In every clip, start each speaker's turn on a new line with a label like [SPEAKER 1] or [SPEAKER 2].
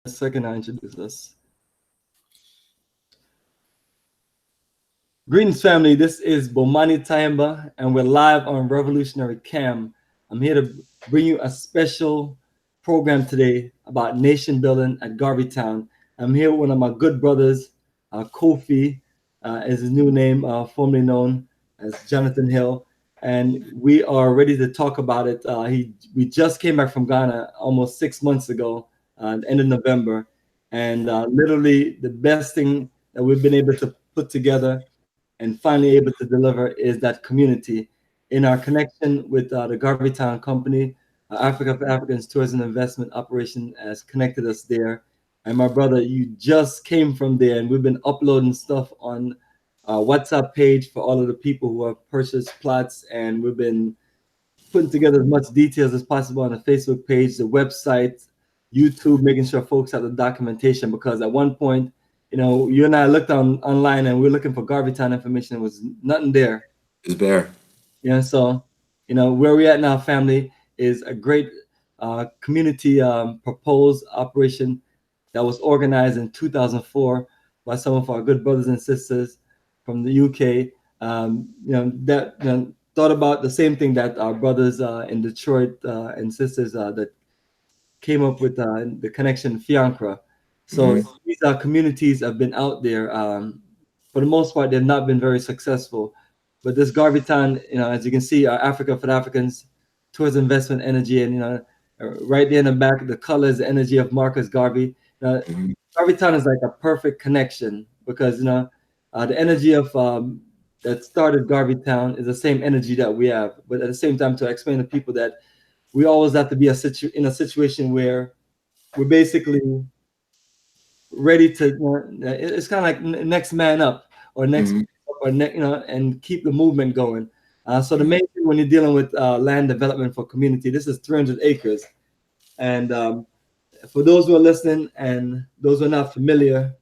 [SPEAKER 1] Second, I introduce us. Greetings, family. This is Bomani Tayamba, and we're live on Revolutionary Cam. I'm here to bring you a special program today about nation building at GarveyTown. I'm here with one of my good brothers, Kofi, is his new name, formerly known as Jonathan Hill, and we are ready to talk about it. We just came back from Ghana almost 6 months ago, the end of November, and literally the best thing that we've been able to put together and finally able to deliver is that community. In our connection with the GarveyTown company, Africa for Africans Tourism Investment Operation has connected us there. And my brother, you just came from there, and we've been uploading stuff on our WhatsApp page for all of the people who have purchased plots, and we've been putting together as much details as possible on the Facebook page, the website, YouTube, making sure folks have the documentation, because at one point, you and I looked online and we were looking for GarveyTown information. There was nothing there.
[SPEAKER 2] It's bare.
[SPEAKER 1] So, where we at now, family, is a great community proposed operation that was organized in 2004 by some of our good brothers and sisters from the UK. That thought about the same thing that our brothers in Detroit and sisters that came up with the connection Fiancra. So these communities have been out there. For the most part, they've not been very successful. But this GarveyTown, as you can see, Africa for Africans, towards investment energy, and right there in the back, the color is the energy of Marcus Garvey. GarveyTown is like a perfect connection because the energy of that started GarveyTown is the same energy that we have. But at the same time, to explain to people that we always have to be in a situation where we're basically ready to. It's kind of like next man up or next or and keep the movement going. So the main thing when you're dealing with land development for community, this is 300 acres, and for those who are listening and those who are not familiar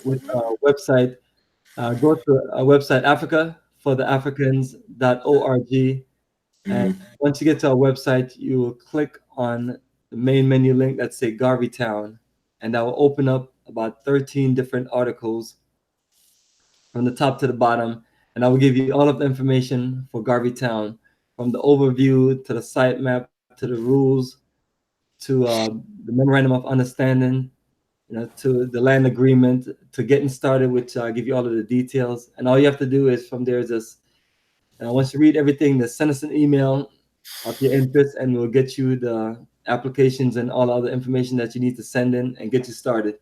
[SPEAKER 1] with our website, go to our website africafortheafricans.org. And once you get to our website, you will click on the main menu link that say GarveyTown, and that will open up about 13 different articles from the top to the bottom. And I will give you all of the information for GarveyTown, from the overview to the sitemap to the rules to the memorandum of understanding, to the land agreement, to getting started, which I give you all of the details. And all you have to do is from there is just once you read everything, just send us an email of your interest, and we'll get you the applications and all other information that you need to send in and get you started.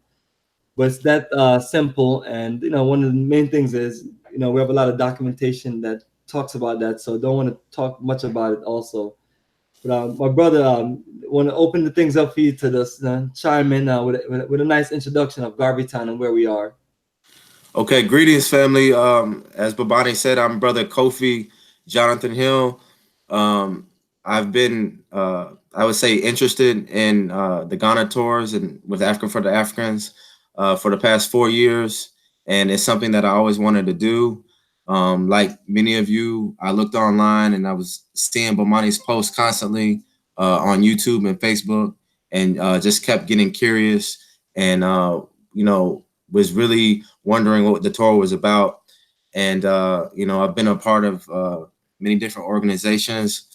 [SPEAKER 1] But it's that simple. And one of the main things is we have a lot of documentation that talks about that, so don't want to talk much about it also. But my brother, want to open the things up for you to just chime in with a nice introduction of GarveyTown and where we are.
[SPEAKER 2] Okay, greetings, family. As Babani said, I'm brother Kofi Jonathan Hill. I've been, I would say, interested in the Ghana tours and with Africa for the Africans for the past 4 years, and it's something that I always wanted to do. Like many of you, I looked online and I was seeing Bomani's posts constantly on YouTube and Facebook, and just kept getting curious, and was really wondering what the tour was about. And I've been a part of many different organizations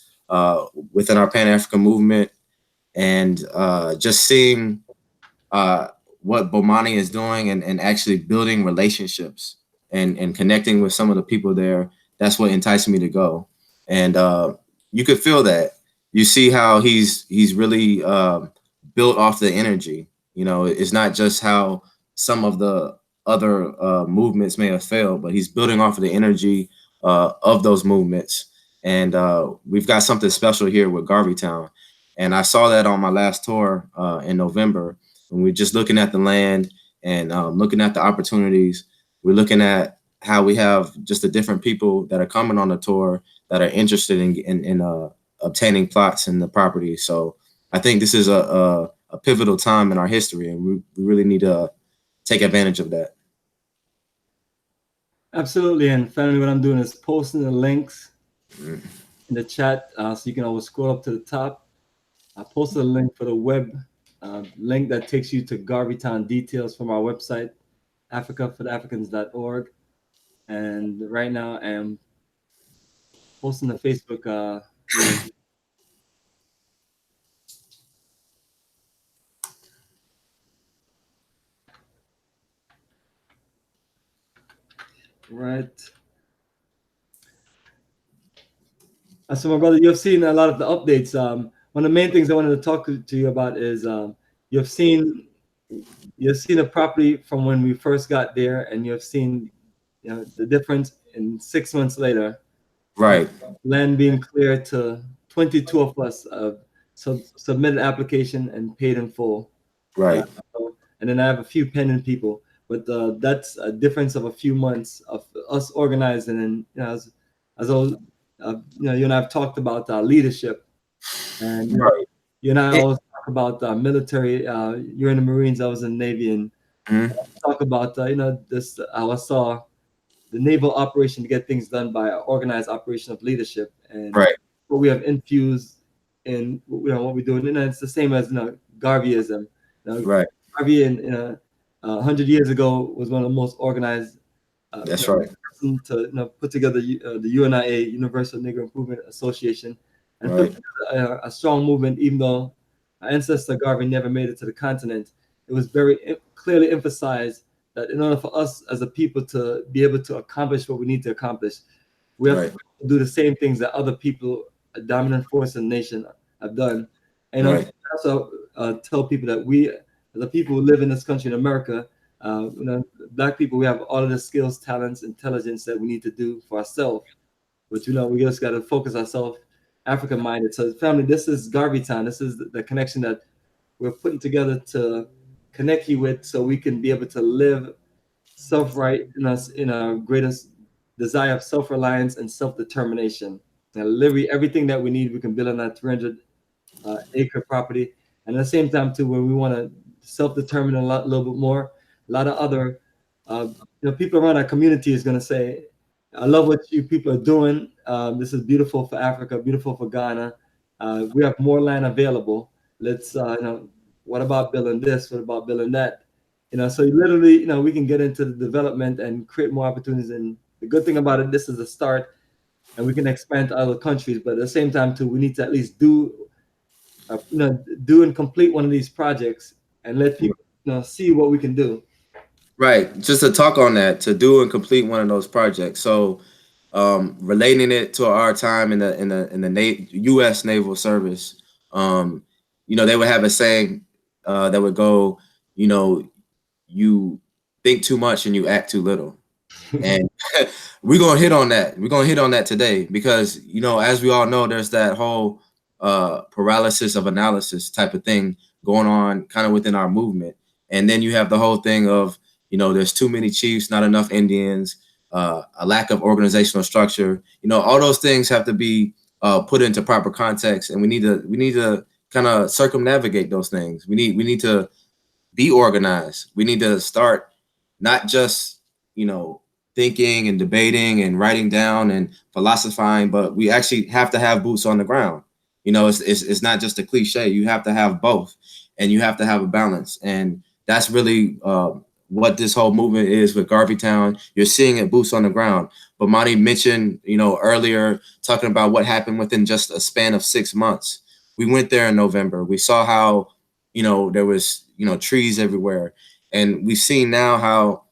[SPEAKER 2] within our Pan-African movement, and just seeing what Bomani is doing, and actually building relationships and connecting with some of the people there. That's what enticed me to go. And you could feel that. You see how he's really built off the energy. It's not just how some of the other movements may have failed, but he's building off of the energy of those movements. And we've got something special here with GarveyTown. And I saw that on my last tour in November. And we're just looking at the land and looking at the opportunities. We're looking at how we have just the different people that are coming on the tour that are interested in obtaining plots in the property. So I think this is a pivotal time in our history, and we really need to take advantage of that.
[SPEAKER 1] Absolutely. And finally, what I'm doing is posting the links in the chat, so you can always scroll up to the top. I posted a link for the web link that takes you to GarveyTown details from our website, africafortheafricans.org. And right now I'm posting the Facebook link. Right. So my brother, you've seen a lot of the updates. One of the main things I wanted to talk to you about is you've seen you've seen a property from when we first got there, and you've seen the difference in 6 months later.
[SPEAKER 2] Right.
[SPEAKER 1] Land being cleared to 22 of us submitted application and paid in full.
[SPEAKER 2] Right.
[SPEAKER 1] And then I have a few pending people, but that's a difference of a few months of us organizing. And as I was, you and I have talked about leadership, and
[SPEAKER 2] Right.
[SPEAKER 1] you and I always talk about military. You're in the Marines, I was in the Navy, and talk about this. I saw the naval operation to get things done by an organized operation of leadership, and
[SPEAKER 2] Right.
[SPEAKER 1] what we have infused in what we're doing. And it's the same as Garveyism.
[SPEAKER 2] Right.
[SPEAKER 1] Garvey, 100 years ago, was one of the most organized.
[SPEAKER 2] That's right.
[SPEAKER 1] To put together the UNIA, Universal Negro Improvement Association, and put together a strong movement. Even though our ancestor Garvey never made it to the continent, it was very clearly emphasized that in order for us as a people to be able to accomplish what we need to accomplish, we have to do the same things that other people, a dominant force in the nation, have done. And also tell people that we, as the people who live in this country in America, Black people, we have all of the skills, talents, intelligence that we need to do for ourselves. But we just got to focus ourselves African minded. So family, this is GarveyTown. This is the connection that we're putting together to connect you with, so we can be able to live self-right in our greatest desire of self-reliance and self-determination. And literally everything that we need, we can build on that 300 acre property. And at the same time too, when we want to self-determine a little bit more, a lot of other people around our community is going to say, I love what you people are doing. This is beautiful for Africa, beautiful for Ghana. We have more land available. Let's what about building this? What about building that? So literally, we can get into the development and create more opportunities. And the good thing about it, this is a start, and we can expand to other countries. But at the same time too, we need to at least do and complete one of these projects and let people see what we can do.
[SPEAKER 2] Right. Just to talk on that, to do and complete one of those projects. So, relating it to our time in the U.S. Naval Service, they would have a saying that would go, you think too much and you act too little. And we're gonna hit on that. We're gonna hit on that today because as we all know, there's that whole paralysis of analysis type of thing going on kind of within our movement. And then you have the whole thing of there's too many chiefs, not enough Indians, a lack of organizational structure. All those things have to be put into proper context, and we need to kind of circumnavigate those things. We need to be organized. We need to start not just thinking and debating and writing down and philosophizing, but we actually have to have boots on the ground. It's not just a cliche. You have to have both, and you have to have a balance, and that's really what this whole movement is with GarveyTown. You're seeing it boots on the ground. But Monty mentioned, earlier, talking about what happened within just a span of 6 months. We went there in November. We saw how, there was, trees everywhere. And we've seen now how,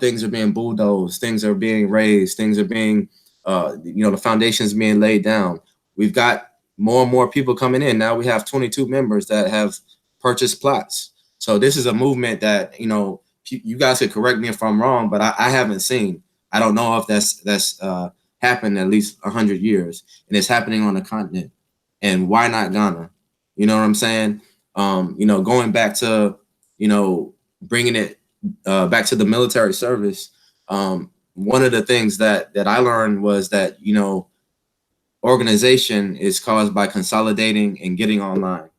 [SPEAKER 2] things are being bulldozed, things are being raised, things are being, the foundations being laid down. We've got more and more people coming in. Now we have 22 members that have purchased plots. So this is a movement that, you guys could correct me if I'm wrong, but I haven't seen. I don't know if that's happened at least 100 years, and it's happening on the continent. And why not Ghana? You know what I'm saying? Going back to, bringing it back to the military service. One of the things that I learned was that, organization is caused by consolidating and getting online.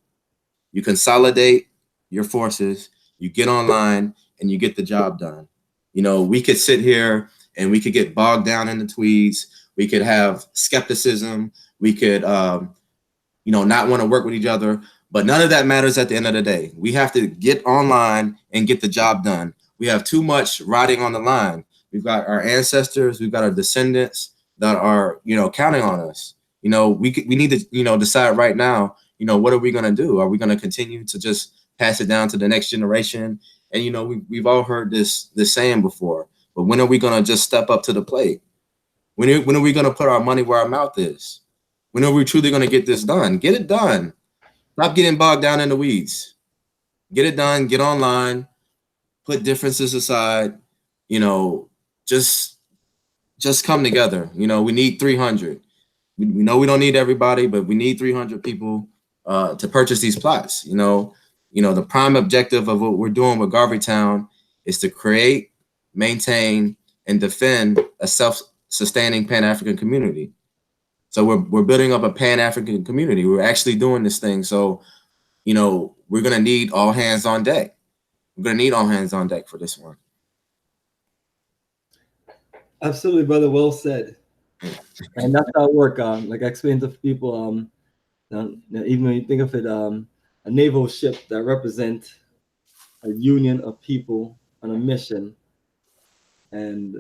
[SPEAKER 2] You consolidate your forces, you get online, and you get the job done. We could sit here and we could get bogged down in the tweets. We could have skepticism. We could, not want to work with each other. But none of that matters at the end of the day. We have to get online and get the job done. We have too much riding on the line. We've got our ancestors, we've got our descendants that are, counting on us. We need to, decide right now, what are we going to do? Are we going to continue to just pass it down to the next generation? And, we've all heard this saying before, but when are we going to just step up to the plate? When are we going to put our money where our mouth is? When are we truly going to get this done? Get it done. Stop getting bogged down in the weeds. Get it done. Get online. Put differences aside. Just come together. We need 300. We know we don't need everybody, but we need 300 people to purchase these plots. The prime objective of what we're doing with GarveyTown is to create, maintain, and defend a self-sustaining Pan-African community. So we're building up a Pan-African community. We're actually doing this thing. So, we're going to need all hands on deck. We're going to need all hands on deck for this one.
[SPEAKER 1] Absolutely, brother. Well said. And that's how it works. Like I explained to people, even when you think of it, a naval ship that represents a union of people on a mission, and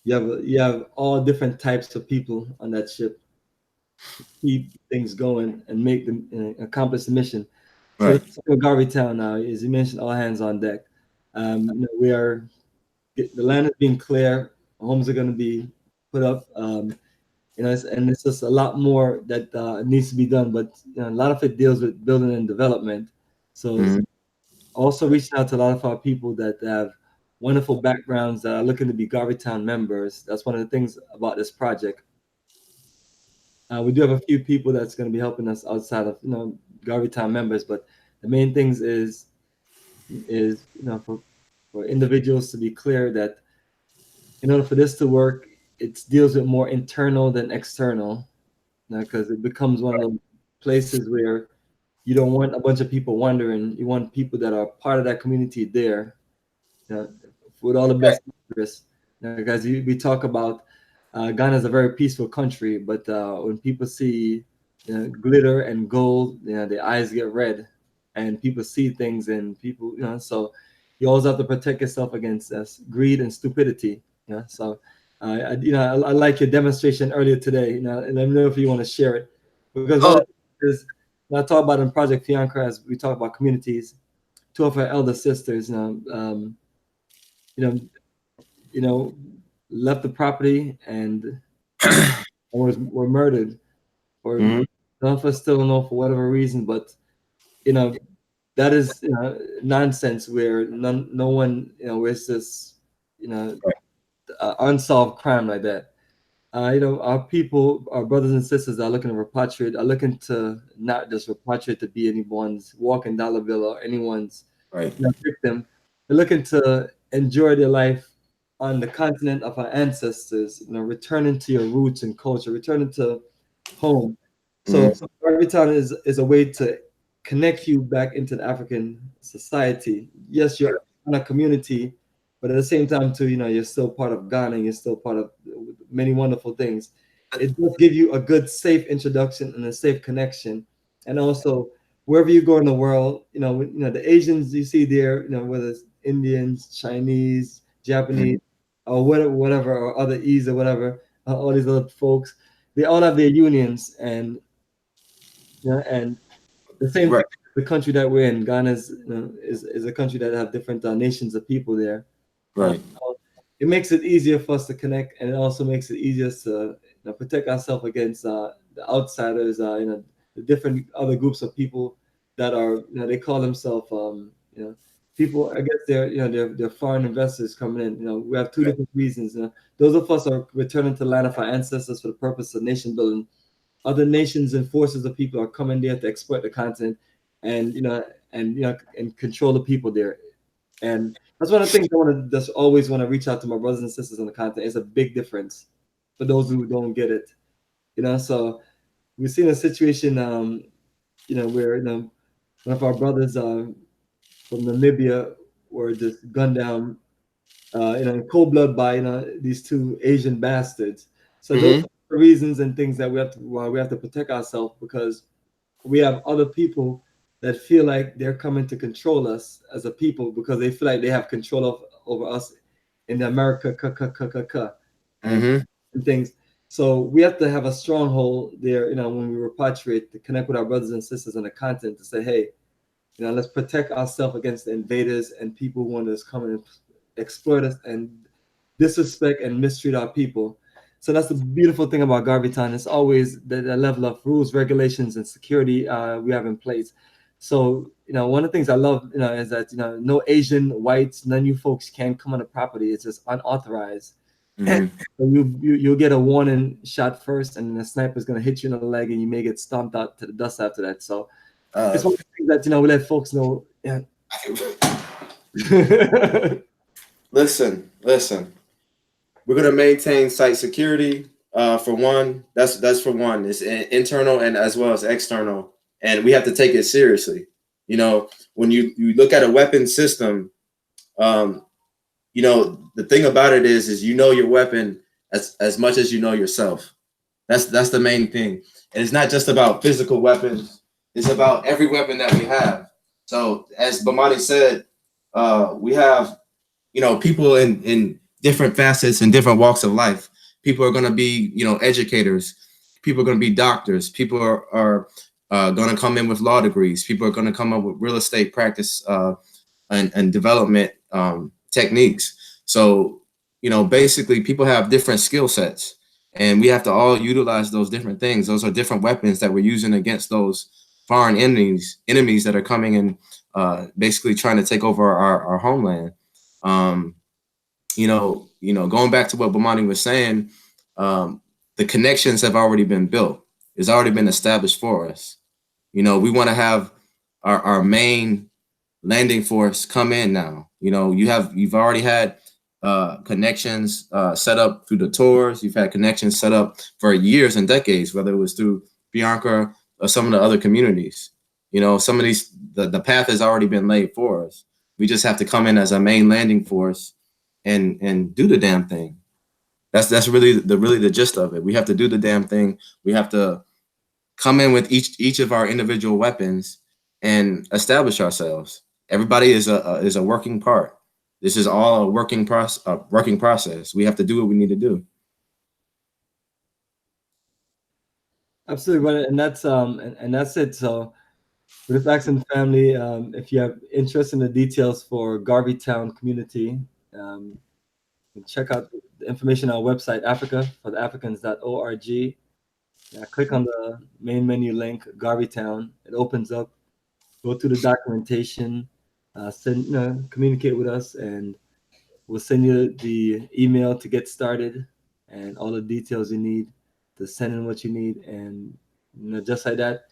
[SPEAKER 1] you have all different types of people on that ship to keep things going and make them accomplish the mission. So
[SPEAKER 2] Right.
[SPEAKER 1] GarveyTown now, as you mentioned, all hands on deck. The land is being clear. Homes are going to be put up. And it's just a lot more that needs to be done. But a lot of it deals with building and development. So also reaching out to a lot of our people that have wonderful backgrounds that are looking to be GarveyTown members. That's one of the things about this project. We do have a few people that's going to be helping us outside of GarveyTown members, but the main things is for individuals to be clear that in order for this to work, it deals with more internal than external, because it becomes one of those places where you don't want a bunch of people wandering. You want people that are part of that community there, with all the best interests. Because we talk about Ghana is a very peaceful country, but when people see glitter and gold, their eyes get red, and people see things, and people, so you always have to protect yourself against greed and stupidity. So I like your demonstration earlier today. And let me know if you want to share it, because one of the things is, when I talk about in Project Fiancra, as we talk about communities, two of our elder sisters, left the property and were murdered, or none of us still don't know for whatever reason, but that is nonsense, where no one, where it's this unsolved crime like that. Our people, our brothers and sisters are looking to repatriate, are looking to not just repatriate to be anyone's walking dollar bill or anyone's victim. They're looking to enjoy their life on the continent of our ancestors, returning to your roots and culture, returning to home. So GarveyTown is a way to connect you back into the African society. Yes, you're in a community, but at the same time too, you're still part of Ghana. You're still part of many wonderful things. It does give you a good, safe introduction and a safe connection. And also, wherever you go in the world, the Asians you see there, whether it's Indians, Chinese, Japanese, or whatever, or other E's or whatever, all these other folks, they all have their unions, and and the same thing, the country that we're in, Ghana is a country that have different nations of people there.
[SPEAKER 2] Right.
[SPEAKER 1] It makes it easier for us to connect, and it also makes it easier to protect ourselves against the outsiders, the different other groups of people that are, they call themselves, people. I guess they're foreign investors coming in. We have two different reasons. Those of us are returning to the land of our ancestors for the purpose of nation building. Other nations and forces of people are coming there to exploit the continent, and and control the people there. And that's one of the things I want to just always want to reach out to my brothers and sisters on the continent. It's a big difference for those who don't get it. So we've seen a situation, where one of our brothers from Namibia were just gunned down, in cold blood by these two Asian bastards. So those are the reasons and things that we have to protect ourselves, because we have other people that feel like they're coming to control us as a people because they feel like they have control over us in the America and,
[SPEAKER 2] Mm-hmm.
[SPEAKER 1] and things. So we have to have a stronghold there, when we repatriate to connect with our brothers and sisters on the continent to say, hey, let's protect ourselves against the invaders and people who want to come and exploit us and disrespect and mistreat our people. So that's the beautiful thing about GarveyTown. It's always the level of rules, regulations, and security we have in place. So, one of the things I love, is that, no Asian, whites, none of you folks can come on the property. It's just unauthorized.
[SPEAKER 2] Mm-hmm.
[SPEAKER 1] So you'll get a warning shot first, and the sniper's gonna hit you in the leg, and you may get stomped out to the dust after that. So it's
[SPEAKER 2] Uh,
[SPEAKER 1] one of the things that we let folks know. Yeah.
[SPEAKER 2] listen. We're gonna maintain site security. For one, that's for one. It's internal and as well as external, and we have to take it seriously. When you look at a weapon system, um, the thing about it is your weapon as much as you know yourself. That's the main thing, and it's not just about physical weapons. It's about every weapon that we have. So as Bomani said, we have people in different facets and different walks of life. People are going to be educators. People are going to be doctors. People are going to come in with law degrees. People are going to come up with real estate practice and development techniques. So basically people have different skill sets, and we have to all utilize those different things. Those are different weapons that we're using against those foreign enemies that are coming and basically trying to take over our homeland. um, Going back to what Bomani was saying, the connections have already been built. It's already been established for us. We want to have our main landing force come in now. You've already had connections set up through the tours. You've had connections set up for years and decades, whether it was through Bianca or some of the other communities. Some of these, the path has already been laid for us. We just have to come in as a main landing force and do the damn thing. That's really the gist of it. We have to do the damn thing. We have to come in with each of our individual weapons and establish ourselves. Everybody is a working part. This is all a working process. We have to do what we need to do.
[SPEAKER 1] Absolutely, brother. And that's it. So with this accent family, if you have interest in the details for GarveyTown community, um, check out the information on our website, Africa for the Africans.org. Yeah, click on the main menu link, GarveyTown. It opens up. Go through the documentation, communicate with us, and we'll send you the email to get started and all the details you need to send in what you need. And just like that,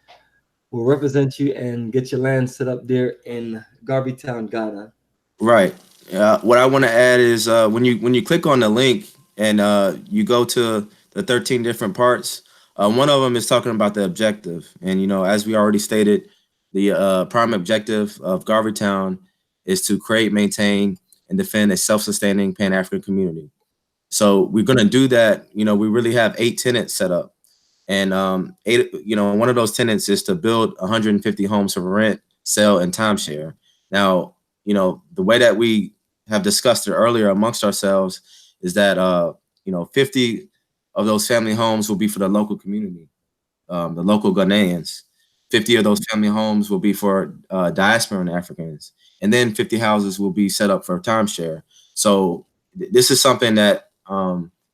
[SPEAKER 1] we'll represent you and get your land set up there in GarveyTown, Ghana.
[SPEAKER 2] Right. What I want to add is when you click on the link and you go to the 13 different parts, one of them is talking about the objective. And as we already stated, the prime objective of GarveyTown is to create, maintain, and defend a self-sustaining Pan-African community. So we're going to do that. We really have 8 tenants set up, and one of those tenants is to build 150 homes for rent, sell, and timeshare. Now, the way that we have discussed it earlier amongst ourselves is that 50 of those family homes will be for the local community, the local Ghanaians. 50 of those family homes will be for diasporan Africans, and then 50 houses will be set up for timeshare. So this is something that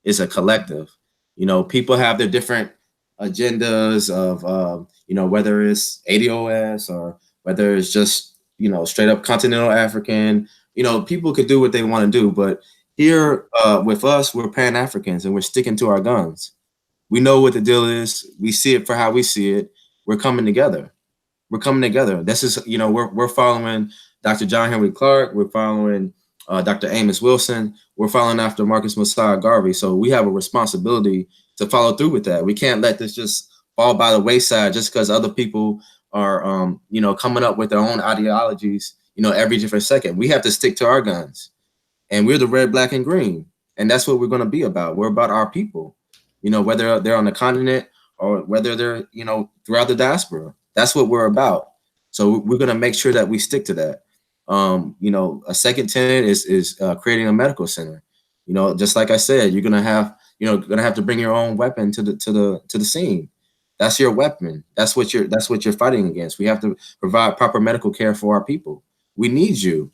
[SPEAKER 2] is a collective. People have their different agendas of whether it's ADOS or whether it's just straight up continental African. People could do what they want to do, but here with us, we're Pan Africans and we're sticking to our guns. We know what the deal is. We see it for how we see it. We're coming together. This is we're following Dr. John Henry Clark. We're following Dr. Amos Wilson. We're following after Marcus Messiah Garvey. So we have a responsibility to follow through with that. We can't let this just fall by the wayside just because other people are coming up with their own ideologies every different second. We have to stick to our guns, and we're the red, black, and green, and that's what we're going to be about. We're about our people, whether they're on the continent or whether they're throughout the diaspora. That's what we're about. So we're going to make sure that we stick to that. A second tenet is creating a medical center. Just like I said, you're gonna have to bring your own weapon to the scene. That's your weapon. That's what you're fighting against. We have to provide proper medical care for our people. We need you.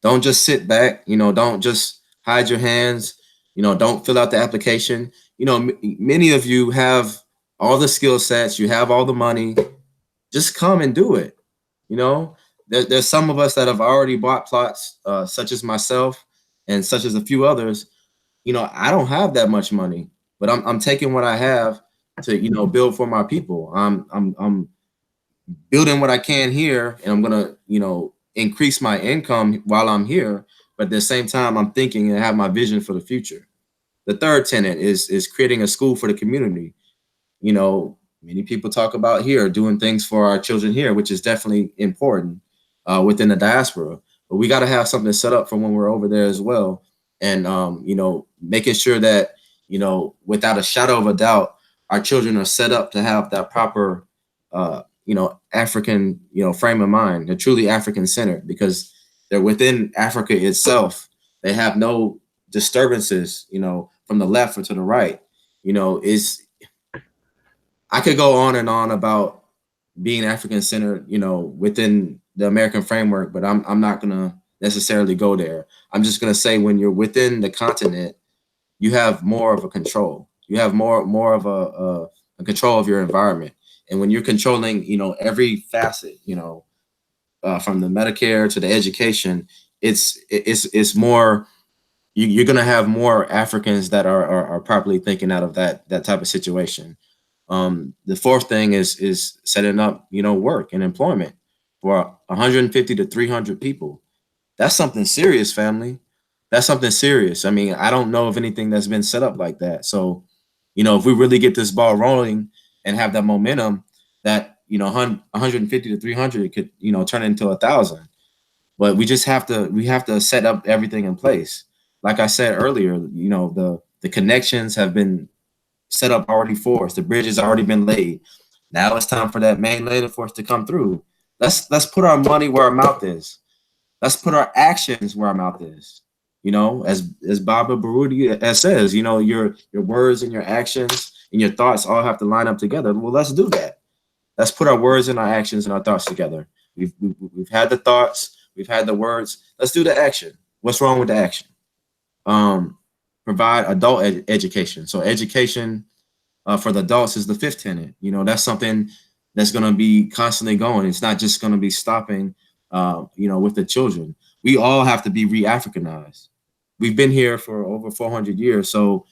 [SPEAKER 2] Don't just sit back. Don't just hide your hands. Don't fill out the application. Many of you have all the skill sets. You have all the money. Just come and do it. You know, there's some of us that have already bought plots, such as myself and such as a few others. I don't have that much money, but I'm taking what I have to build for my people. I'm building what I can here, and I'm gonna increase my income while I'm here. But at the same time, I'm thinking and have my vision for the future. The third tenet is creating a school for the community. Many people talk about here doing things for our children here, which is definitely important within the diaspora. But we got to have something set up for when we're over there as well, and making sure that without a shadow of a doubt, our children are set up to have that proper, African, frame of mind. They're truly African centered because they're within Africa itself. They have no disturbances, from the left or to the right. Is I could go on and on about being African centered, within the American framework, but I'm not gonna necessarily go there. I'm just gonna say when you're within the continent, you have more of a control. You have more of a control of your environment, and when you're controlling, every facet, from the Medicare to the education, it's more. You're gonna have more Africans that are properly thinking out of that type of situation. The fourth thing is setting up, work and employment for 150 to 300 people. That's something serious, family. That's something serious. I mean, I don't know of anything that's been set up like that. So, if we really get this ball rolling and have that momentum, that 150 to 300 could turn into 1,000. But we have to set up everything in place. Like I said earlier, the connections have been set up already for us. The bridge has already been laid. Now it's time for that main lane for us to come through. Let's put our money where our mouth is. Let's put our actions where our mouth is. As Baba Baruti says, your words and your actions and your thoughts all have to line up together. Well, let's do that. Let's put our words and our actions and our thoughts together. We've had the thoughts, we've had the words. Let's do the action. What's wrong with the action? Provide adult education. So education for the adults is the fifth tenet. That's something that's going to be constantly going. It's not just going to be stopping, with the children. We all have to be re-Africanized. We've been here for over 400 years. So,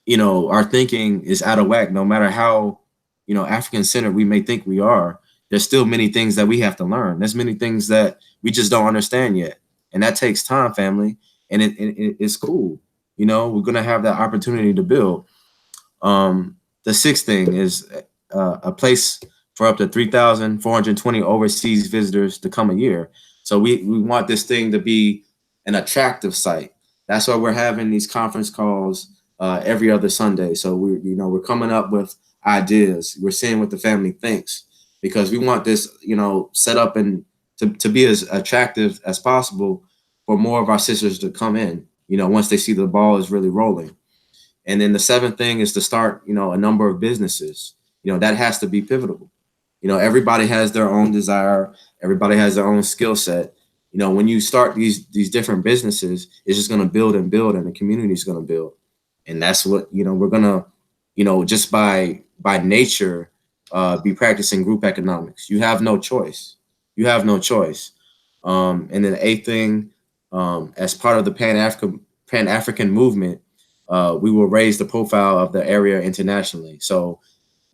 [SPEAKER 2] our thinking is out of whack. No matter how, African-centered we may think we are, there's still many things that we have to learn. There's many things that we just don't understand yet. And that takes time, family. And it's cool. We're going to have that opportunity to build. The sixth thing is a place for up to 3,420 overseas visitors to come a year. So we want this thing to be an attractive site. That's why we're having these conference calls every other Sunday. So we're coming up with ideas. We're seeing what the family thinks because we want this, set up and to be as attractive as possible for more of our sisters to come in, once they see the ball is really rolling. And then the seventh thing is to start, a number of businesses. That has to be pivotal. Everybody has their own desire. Everybody has their own skill set. When you start these different businesses, it's just going to build and build, and the community is going to build. And that's what we're gonna, just by nature, be practicing group economics. You have no choice. You have no choice. And then the eighth thing, as part of the Pan African movement, we will raise the profile of the area internationally. So,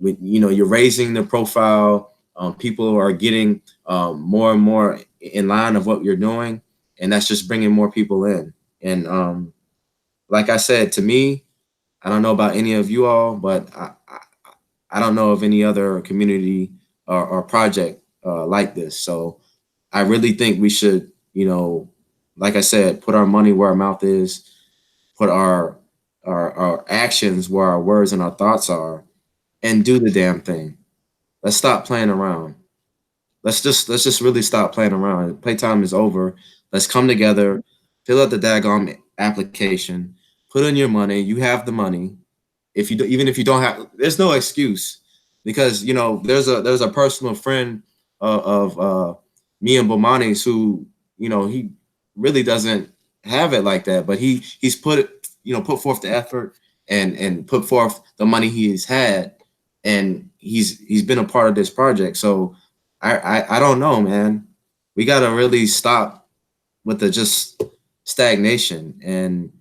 [SPEAKER 2] you're raising the profile. People are getting more and more in line of what you're doing, and that's just bringing more people in. And like I said, to me, I don't know about any of you all, but I don't know of any other community or project like this. So I really think we should, like I said, put our money where our mouth is, put our actions where our words and our thoughts are, and do the damn thing. Let's stop playing around. let's just really stop playing around. Playtime is over. Let's come together, fill out the daggone application, put in your money. You have the money. If you do, even if you don't have, there's no excuse, because there's a personal friend of me and Bomani's who he really doesn't have it like that, but he's put forth the effort and put forth the money he's had, and he's been a part of this project. So I don't know, man. We got to really stop with the just stagnation, and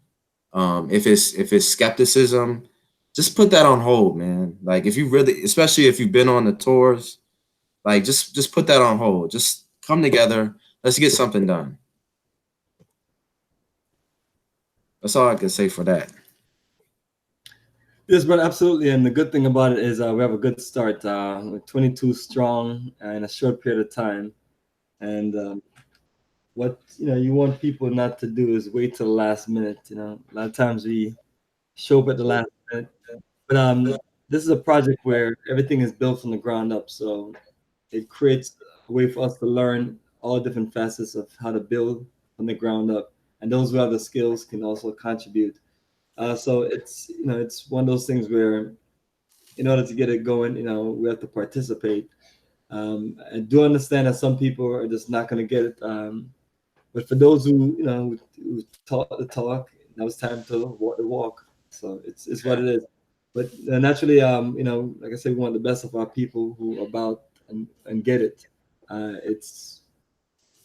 [SPEAKER 2] if it's skepticism, just put that on hold, man. Like, if you really, especially if you've been on the tours, like, just put that on hold. Just come together. Let's get something done. That's all I can say for that.
[SPEAKER 1] Yes, but absolutely. And the good thing about it is we have a good start. We're 22 strong in a short period of time. And what you want people not to do is wait till the last minute. A lot of times we show up at the last minute. But this is a project where everything is built from the ground up. So it creates a way for us to learn all different facets of how to build from the ground up. And those who have the skills can also contribute. So it's one of those things where in order to get it going, we have to participate. I do understand that some people are just not going to get it. But for those who taught the talk, now it's time to walk the walk. So it's what it is. But naturally, like I said, we want the best of our people who are about and get it. It's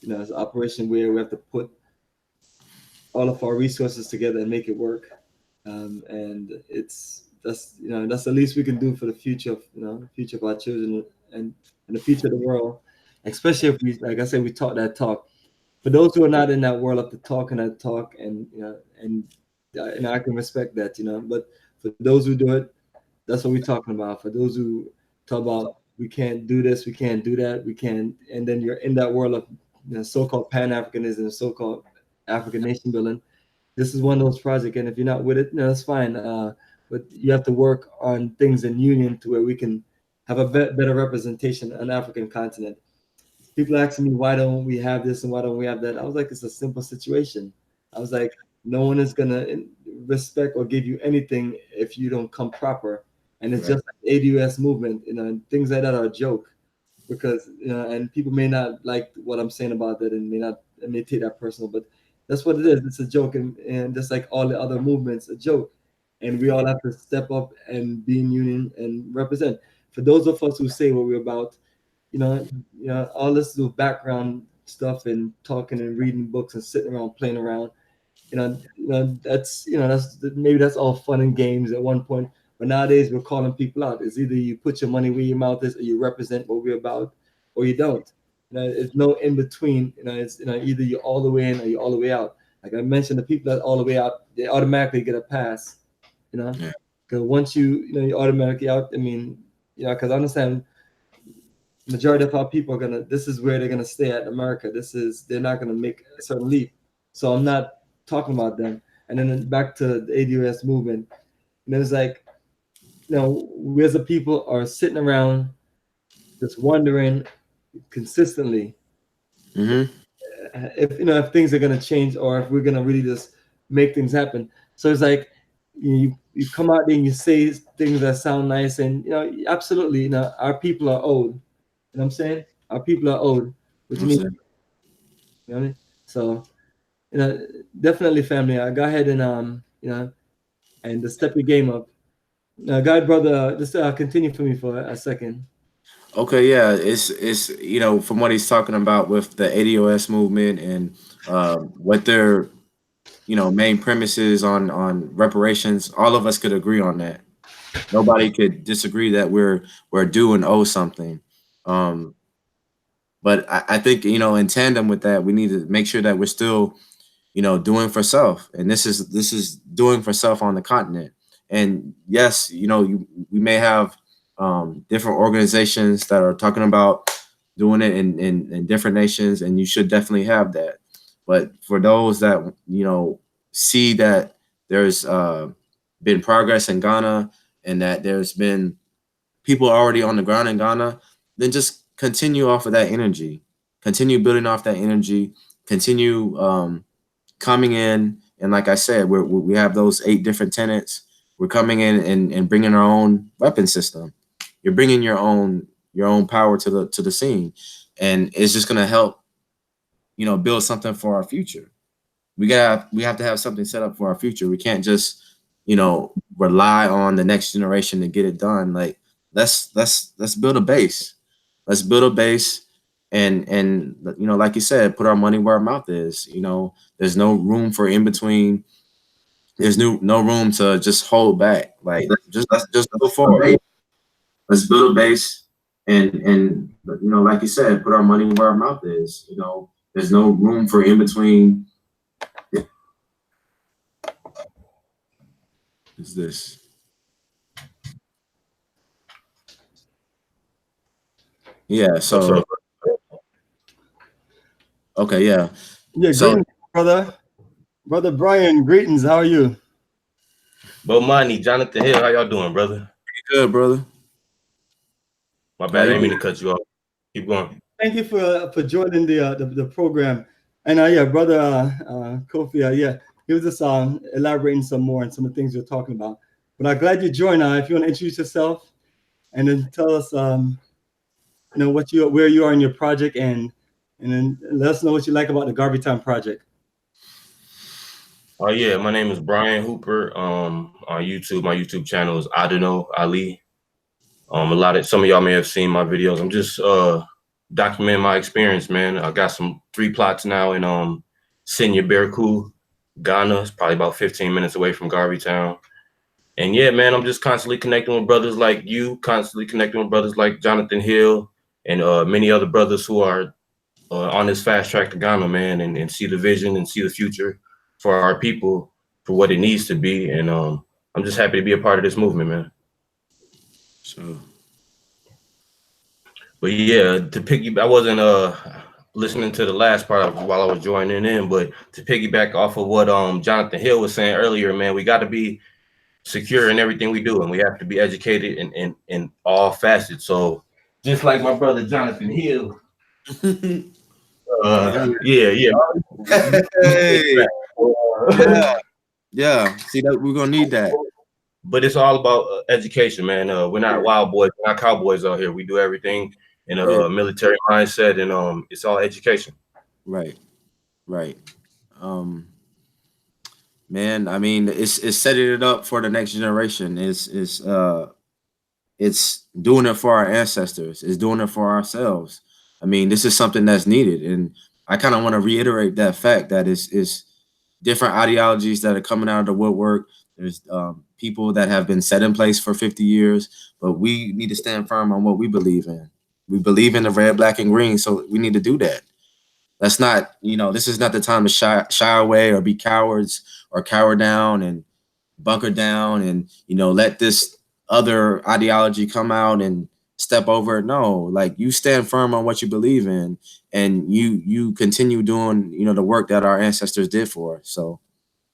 [SPEAKER 1] an operation where we have to put all of our resources together and make it work. And that's the least we can do for the future of the future of our children and the future of the world. Especially if we, like I said, we talk that talk. For those who are not in that world of the talk and that talk, and I can respect that, But for those who do it, that's what we're talking about. For those who talk about we can't do this, we can't do that, we can't, and then you're in that world of so-called Pan Africanism, so-called African nation building. This is one of those projects, and if you're not with it, no, that's fine. But you have to work on things in union to where we can have a better representation on the African continent. People asking me why don't we have this and why don't we have that. I was like, it's a simple situation. I was like, no one is gonna respect or give you anything if you don't come proper. And it's just like ADUS movement, and things like that are a joke because and people may not like what I'm saying about that and may take that personal, but that's what it is. It's a joke, and just like all the other movements, a joke. And we all have to step up and be in union and represent. For those of us who say what we're about, all this little background stuff and talking and reading books and sitting around playing around, that's maybe that's all fun and games at one point. But nowadays we're calling people out. It's either you put your money where your mouth is, or you represent what we're about, or you don't. It's no in between. It's either you're all the way in or you're all the way out. Like I mentioned, the people that are all the way out, they automatically get a pass.
[SPEAKER 2] Yeah.
[SPEAKER 1] Because once you're automatically out. I mean, because I understand majority of our people are gonna. This is where they're gonna stay at America. They're not gonna make a certain leap. So I'm not talking about them. And then back to the ADOS movement. And it's like, we as a people are sitting around just wondering consistently
[SPEAKER 2] Mm-hmm.
[SPEAKER 1] if things are gonna change or if we're gonna really just make things happen. So it's like you come out there and you say things that sound nice, and absolutely, our people are old. You know what I'm saying? Our people are old. What you mean? You know what I mean? So you know, definitely, family. Go ahead and and to step your game up. God, brother, just continue for me for a second.
[SPEAKER 2] Okay, yeah, it's from what he's talking about with the ADOS movement and what their main premises on reparations. All of us could agree on that. Nobody could disagree that we're due and owe something. Um, but I think in tandem with that, we need to make sure that we're still doing for self, and this is doing for self on the continent. And yes, we may have different organizations that are talking about doing it in different nations, and you should definitely have that. But for those that see that there's been progress in Ghana and that there's been people already on the ground in Ghana, then just continue off of that energy, continue building off that energy, continue coming in. And like I said, we have those 8 different tenants. We're coming in and bringing our own weapon system. You're bringing your own power to the scene, and it's just gonna help, build something for our future. We have to have something set up for our future. We can't just, rely on the next generation to get it done. Like let's build a base. Let's build a base, and like you said, put our money where our mouth is. There's no room for in between. There's no room to just hold back. Like let's just go forward. Let's build a base, and like you said, put our money where our mouth is. There's no room for in between. Is this? Yeah. So okay. Yeah.
[SPEAKER 1] Yeah,
[SPEAKER 2] So
[SPEAKER 1] greetings, brother Brian. Greetings. How are you?
[SPEAKER 3] Bomani, Jonathan Hill, how y'all doing, brother?
[SPEAKER 2] good, brother.
[SPEAKER 3] My
[SPEAKER 2] How
[SPEAKER 3] bad, I
[SPEAKER 2] you
[SPEAKER 3] didn't mean to
[SPEAKER 2] doing?
[SPEAKER 3] cut you off. Keep going.
[SPEAKER 1] Thank you for joining the program. And yeah, brother Kofi, yeah, he was just elaborating some more on some of the things you're talking about. But I'm glad you joined. If you want to introduce yourself and then tell us, where you are in your project, and then let us know what you like about the GarveyTown project.
[SPEAKER 3] Oh yeah, my name is Brian Hooper. On YouTube, my YouTube channel is Adeno Ali. Some of y'all may have seen my videos. I'm just documenting my experience, man. I got some 3 plots now in Senya Berku, Ghana. It's probably about 15 minutes away from GarveyTown. And yeah, man, I'm just constantly connecting with brothers like you, constantly connecting with brothers like Jonathan Hill, and many other brothers who are on this fast track to Ghana, man, and see the vision and see the future for our people, for what it needs to be. And I'm just happy to be a part of this movement, man.
[SPEAKER 2] So
[SPEAKER 3] But yeah, to piggyback, I wasn't listening to the last part while I was joining in, but to piggyback off of what Jonathan Hill was saying earlier, man, we got to be secure in everything we do, and we have to be educated in all facets. So just like my brother Jonathan Hill, yeah.
[SPEAKER 2] hey, yeah. See that we're gonna need that.
[SPEAKER 3] But it's all about education, man. We're not wild boys, we're not cowboys out here. We do everything in a military mindset, and it's all education.
[SPEAKER 2] Right. Man, I mean, it's setting it up for the next generation. It's doing it for our ancestors. It's doing it for ourselves. I mean, this is something that's needed, and I kind of want to reiterate that fact that is different ideologies that are coming out of the woodwork. There's people that have been set in place for 50 years, but we need to stand firm on what we believe in. We believe in the red, black, and green, so we need to do that. Let's not, this is not the time to shy away or be cowards or cower down and bunker down and, let this other ideology come out and step over it. No, like you stand firm on what you believe in, and you continue doing, the work that our ancestors did for us. So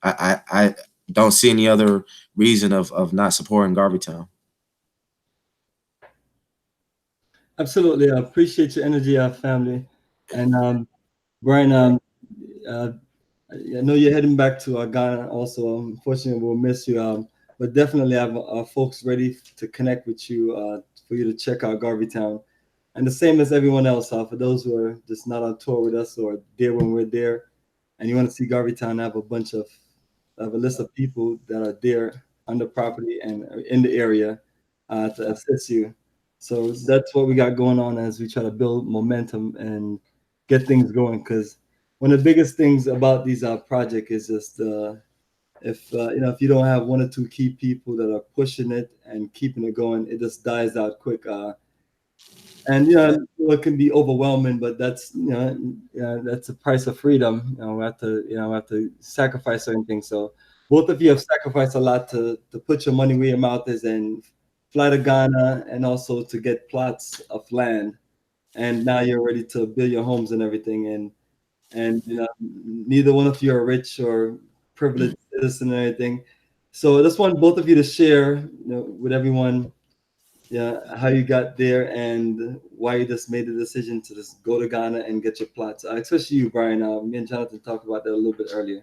[SPEAKER 2] I don't see any other reason of not supporting GarveyTown.
[SPEAKER 1] Absolutely, I appreciate your energy, family, and Brian. I know you're heading back to Ghana. Also, unfortunately, we'll miss you. But definitely have folks ready to connect with you for you to check out GarveyTown. And the same as everyone else, for those who are just not on tour with us or there when we're there, and you want to see GarveyTown, I have a list of people that are there on the property and in the area to assist you. So that's what we got going on as we try to build momentum and get things going. Because one of the biggest things about these projects is just if you don't have 1 or 2 key people that are pushing it and keeping it going, it just dies out quick. And it can be overwhelming, but that's that's the price of freedom. We have to sacrifice certain things. So both of you have sacrificed a lot to put your money where your mouth is and fly to Ghana, and also to get plots of land. And now you're ready to build your homes and everything. And neither one of you are rich or privileged citizen or anything. So I just want both of you to share with everyone yeah, how you got there and why you just made the decision to just go to Ghana and get your plots. Especially you, Brian. Me and Jonathan talked about that a little bit earlier.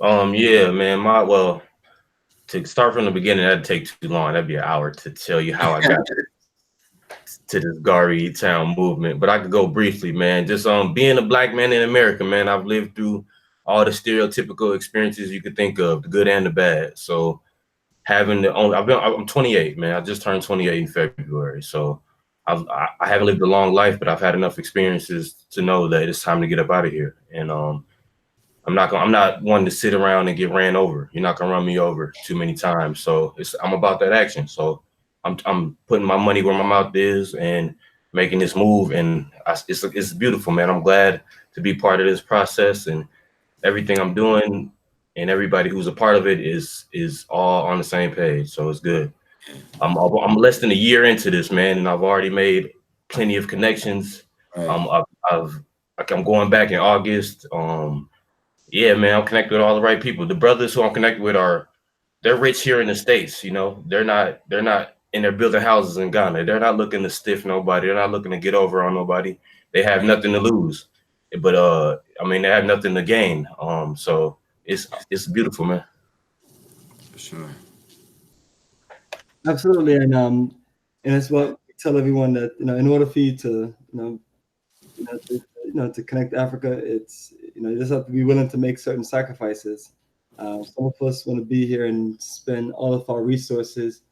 [SPEAKER 3] Yeah, man. To start from the beginning, that'd take too long. That'd be an hour to tell you how I got to this GarveyTown movement. But I could go briefly, man. Just being a black man in America, man, I've lived through all the stereotypical experiences you could think of, the good and the bad. So having the only, I'm 28, man. I just turned 28 in February. So I haven't lived a long life, but I've had enough experiences to know that it's time to get up out of here. And I'm not one to sit around and get ran over. You're not gonna run me over too many times. So I'm about that action. So I'm putting my money where my mouth is and making this move. And it's beautiful, man. I'm glad to be part of this process, and everything I'm doing and everybody who's a part of it is all on the same page. So it's good. I'm less than a year into this, man, and I've already made plenty of connections.
[SPEAKER 2] Right.
[SPEAKER 3] I've I'm going back in August. Yeah, man, I'm connected with all the right people. The brothers who I'm connected with they're rich here in the States, you know. They're not in there building houses in Ghana. They're not looking to stiff nobody. They're not looking to get over on nobody. They have nothing to lose. But I mean they have nothing to gain. So it's beautiful, man.
[SPEAKER 2] For sure.
[SPEAKER 1] Absolutely, and it's what we tell everyone that in order for you to to connect Africa, it's you just have to be willing to make certain sacrifices. Some of us want to be here and spend all of our resources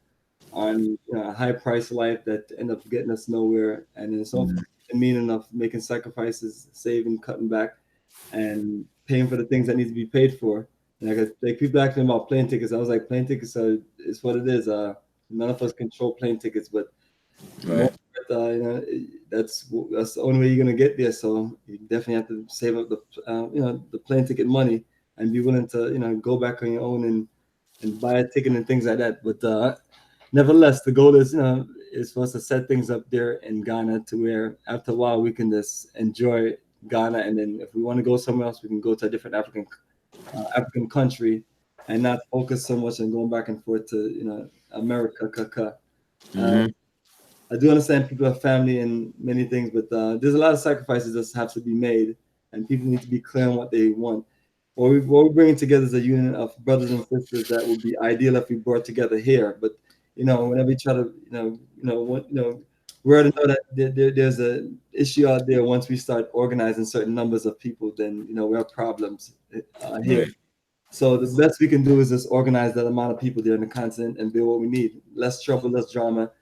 [SPEAKER 1] on a high price life that end up getting us nowhere, and then some of us meaning of making sacrifices, saving, cutting back, and paying for the things that need to be paid for. And like people asking about plane tickets, I was like, plane tickets is what it is. None of us control plane tickets, but
[SPEAKER 2] Right.
[SPEAKER 1] that's the only way you're gonna get there. So you definitely have to save up the plane ticket money and be willing to go back on your own and buy a ticket and things like that. But nevertheless, the goal is for us to set things up there in Ghana to where after a while we can just enjoy Ghana, and then if we want to go somewhere else, we can go to a different African country and not focus so much on going back and forth to America.
[SPEAKER 2] Mm-hmm.
[SPEAKER 1] I do understand people have family and many things, but there's a lot of sacrifices that have to be made, and people need to be clear on what they want. What we're bringing together is a union of brothers and sisters that would be ideal if we brought together here. But whenever we try to, we already know that there's an issue out there. Once we start organizing certain numbers of people, then we have problems here.
[SPEAKER 2] Right.
[SPEAKER 1] So the best we can do is just organize that amount of people there in the continent and build what we need. Less trouble, less drama.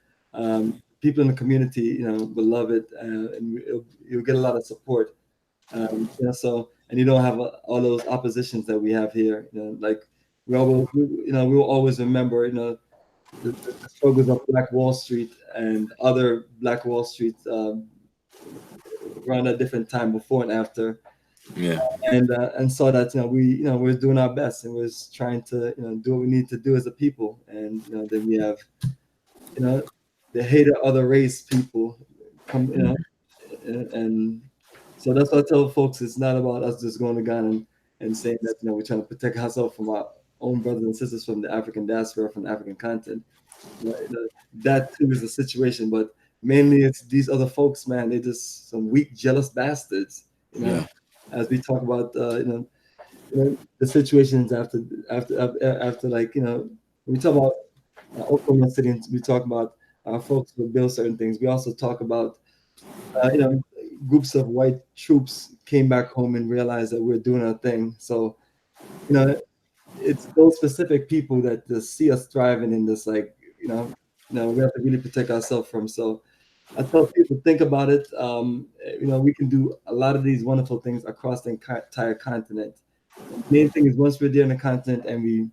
[SPEAKER 1] People in the community, will love it, and you'll get a lot of support. So and you don't have all those oppositions that we have here. Like we will always remember, the struggles of Black Wall Street and other Black Wall Street around a different time before and after,
[SPEAKER 2] Yeah.
[SPEAKER 1] and saw that we're doing our best and we're just trying to do what we need to do as a people, and then we have the hater other race people come, and so that's what I tell folks. It's not about us just going to Ghana and saying that we're trying to protect ourselves from our own brothers and sisters from the African diaspora, from the African continent. That too is the situation, but mainly it's these other folks, man. They're just some weak, jealous bastards.
[SPEAKER 2] Yeah.
[SPEAKER 1] As we talk about, the situations after like when we talk about Oklahoma City, and we talk about folks who build certain things. We also talk about groups of white troops came back home and realized that we're doing our thing. So it's those specific people that just see us thriving in this, like we have to really protect ourselves from. So I tell people, think about it. We can do a lot of these wonderful things across the entire continent. The main thing is once we're there in the continent and we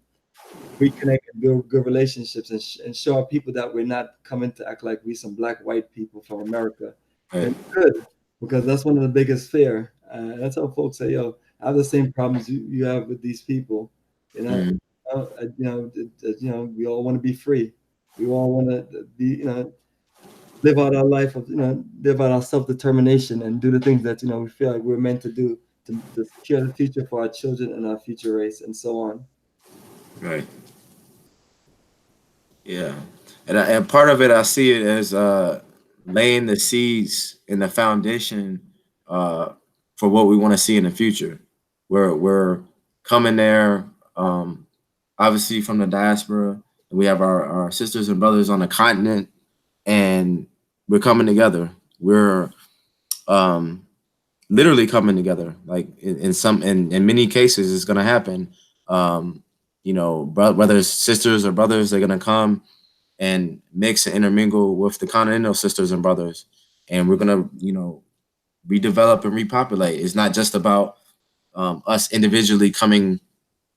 [SPEAKER 1] reconnect and build good relationships and show our people that we're not coming to act like we some black white people from America.
[SPEAKER 2] Right.
[SPEAKER 1] And good, because that's one of the biggest fear. That's how folks say, "Yo, I have the same problems you have with these people."
[SPEAKER 2] Mhm.
[SPEAKER 1] We all want to be free. We all want to be, live out our life of, live out our self-determination and do the things that we feel like we're meant to do to secure the future for our children and our future race and so on.
[SPEAKER 2] Right. Yeah, and part of it I see it as laying the seeds and the foundation uh, for what we want to see in the future. We're coming there, obviously from the diaspora. We have our sisters and brothers on the continent, and we're coming together. We're um, literally coming together. Like in many cases, it's gonna happen. Um, whether it's sisters or brothers, they're gonna come and mix and intermingle with the continental sisters and brothers, and we're gonna redevelop and repopulate. It's not just about us individually coming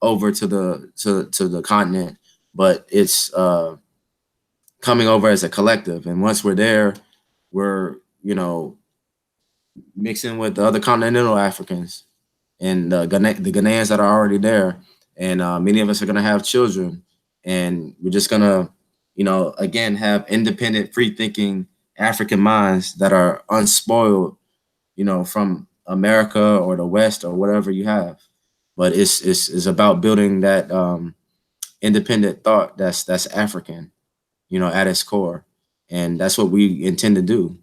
[SPEAKER 2] over to the continent, but it's coming over as a collective. And once we're there, we're mixing with the other continental Africans and the Ghanaians that are already there, and many of us are gonna have children, and we're just gonna, again, have independent, free thinking African minds that are unspoiled, from America or the West or whatever you have. But it's about building that independent thought that's African, at its core, and that's what we intend to do.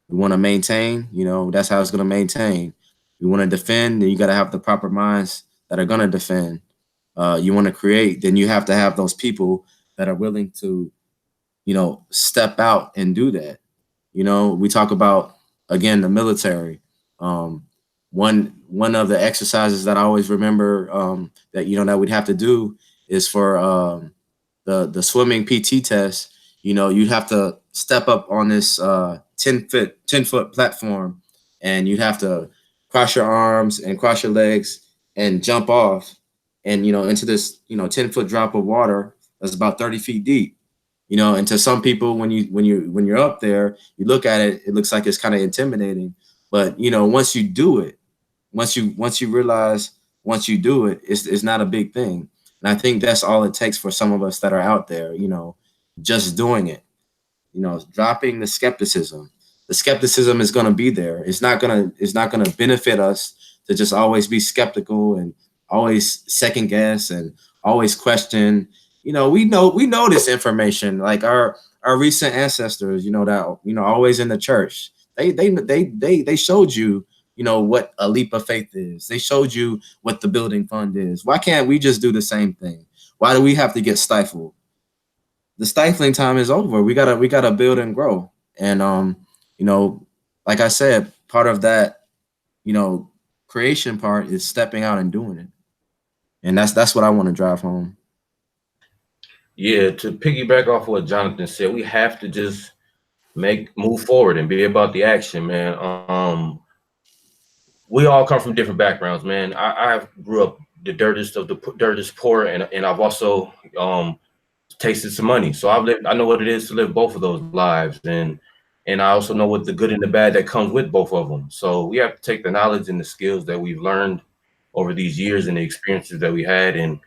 [SPEAKER 2] We want to maintain, that's how it's going to maintain. You want to defend, then you got to have the proper minds that are going to defend. You want to create, then you have to have those people that are willing to, step out and do that. We talk about, again, the military. Um, one of the exercises that I always remember, that that we'd have to do is for the swimming PT test. You'd have to step up on this 10-foot platform, and you'd have to cross your arms and cross your legs and jump off, and into this 10-foot drop of water that's about 30 feet deep. And to some people, when you're up there, you look at it, it looks like it's kind of intimidating. But once you do it, once you realize, once you do it, it's not a big thing. And I think that's all it takes for some of us that are out there, just doing it, dropping the skepticism. The skepticism is going to be there. It's not going to benefit us to just always be skeptical and always second guess and always question. We know this information. Like our recent ancestors, that always in the church. They showed you, what a leap of faith is. They showed you what the building fund is. Why can't we just do the same thing? Why do we have to get stifled? The stifling time is over. We gotta build and grow. And you know, like I said, part of that, you know, creation part is stepping out and doing it. And that's what I want to drive home.
[SPEAKER 3] Yeah, to piggyback off what Jonathan said, we have to just move forward and be about the action, man. We all come from different backgrounds, man. I grew up the dirtiest of the dirtiest poor, and I've also tasted some money. So I know what it is to live both of those lives, and I also know what the good and the bad that comes with both of them. So we have to take the knowledge and the skills that we've learned over these years and the experiences that we had, and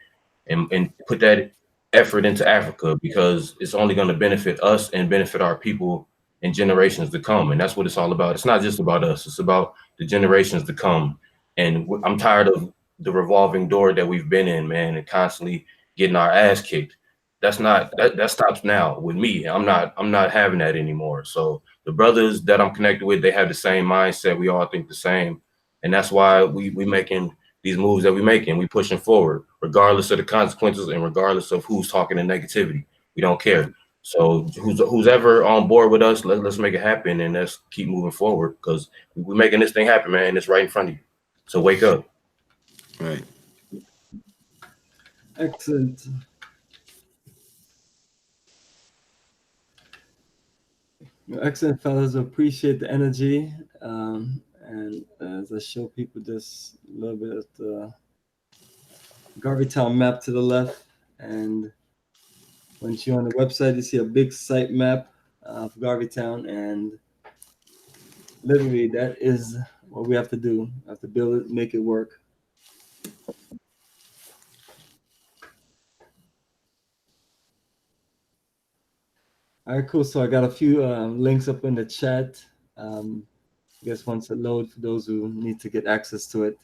[SPEAKER 3] put that effort into Africa, because it's only going to benefit us and benefit our people in generations to come. And that's what it's all about. It's not just about us. It's about the generations to come. And I'm tired of the revolving door that we've been in, man, and constantly getting our ass kicked. That stops now with me. I'm not having that anymore. So the brothers that I'm connected with, they have the same mindset. We all think the same. And that's why we making these moves that we making. We pushing forward, regardless of the consequences and regardless of who's talking in negativity. We don't care. So who's ever on board with us, let's make it happen, and let's keep moving forward, because we're making this thing happen, man. It's right in front of you. So wake up.
[SPEAKER 2] Right.
[SPEAKER 1] Excellent. Excellent, fellas. Appreciate the energy. And as I show people this a little bit of the GarveyTown map to the left, and once you're on the website, you see a big site map of GarveyTown, and literally that is what we have to do. We have to build it, make it work. All right, cool. So I got a few links up in the chat. I guess once it loads, for those who need to get access to it.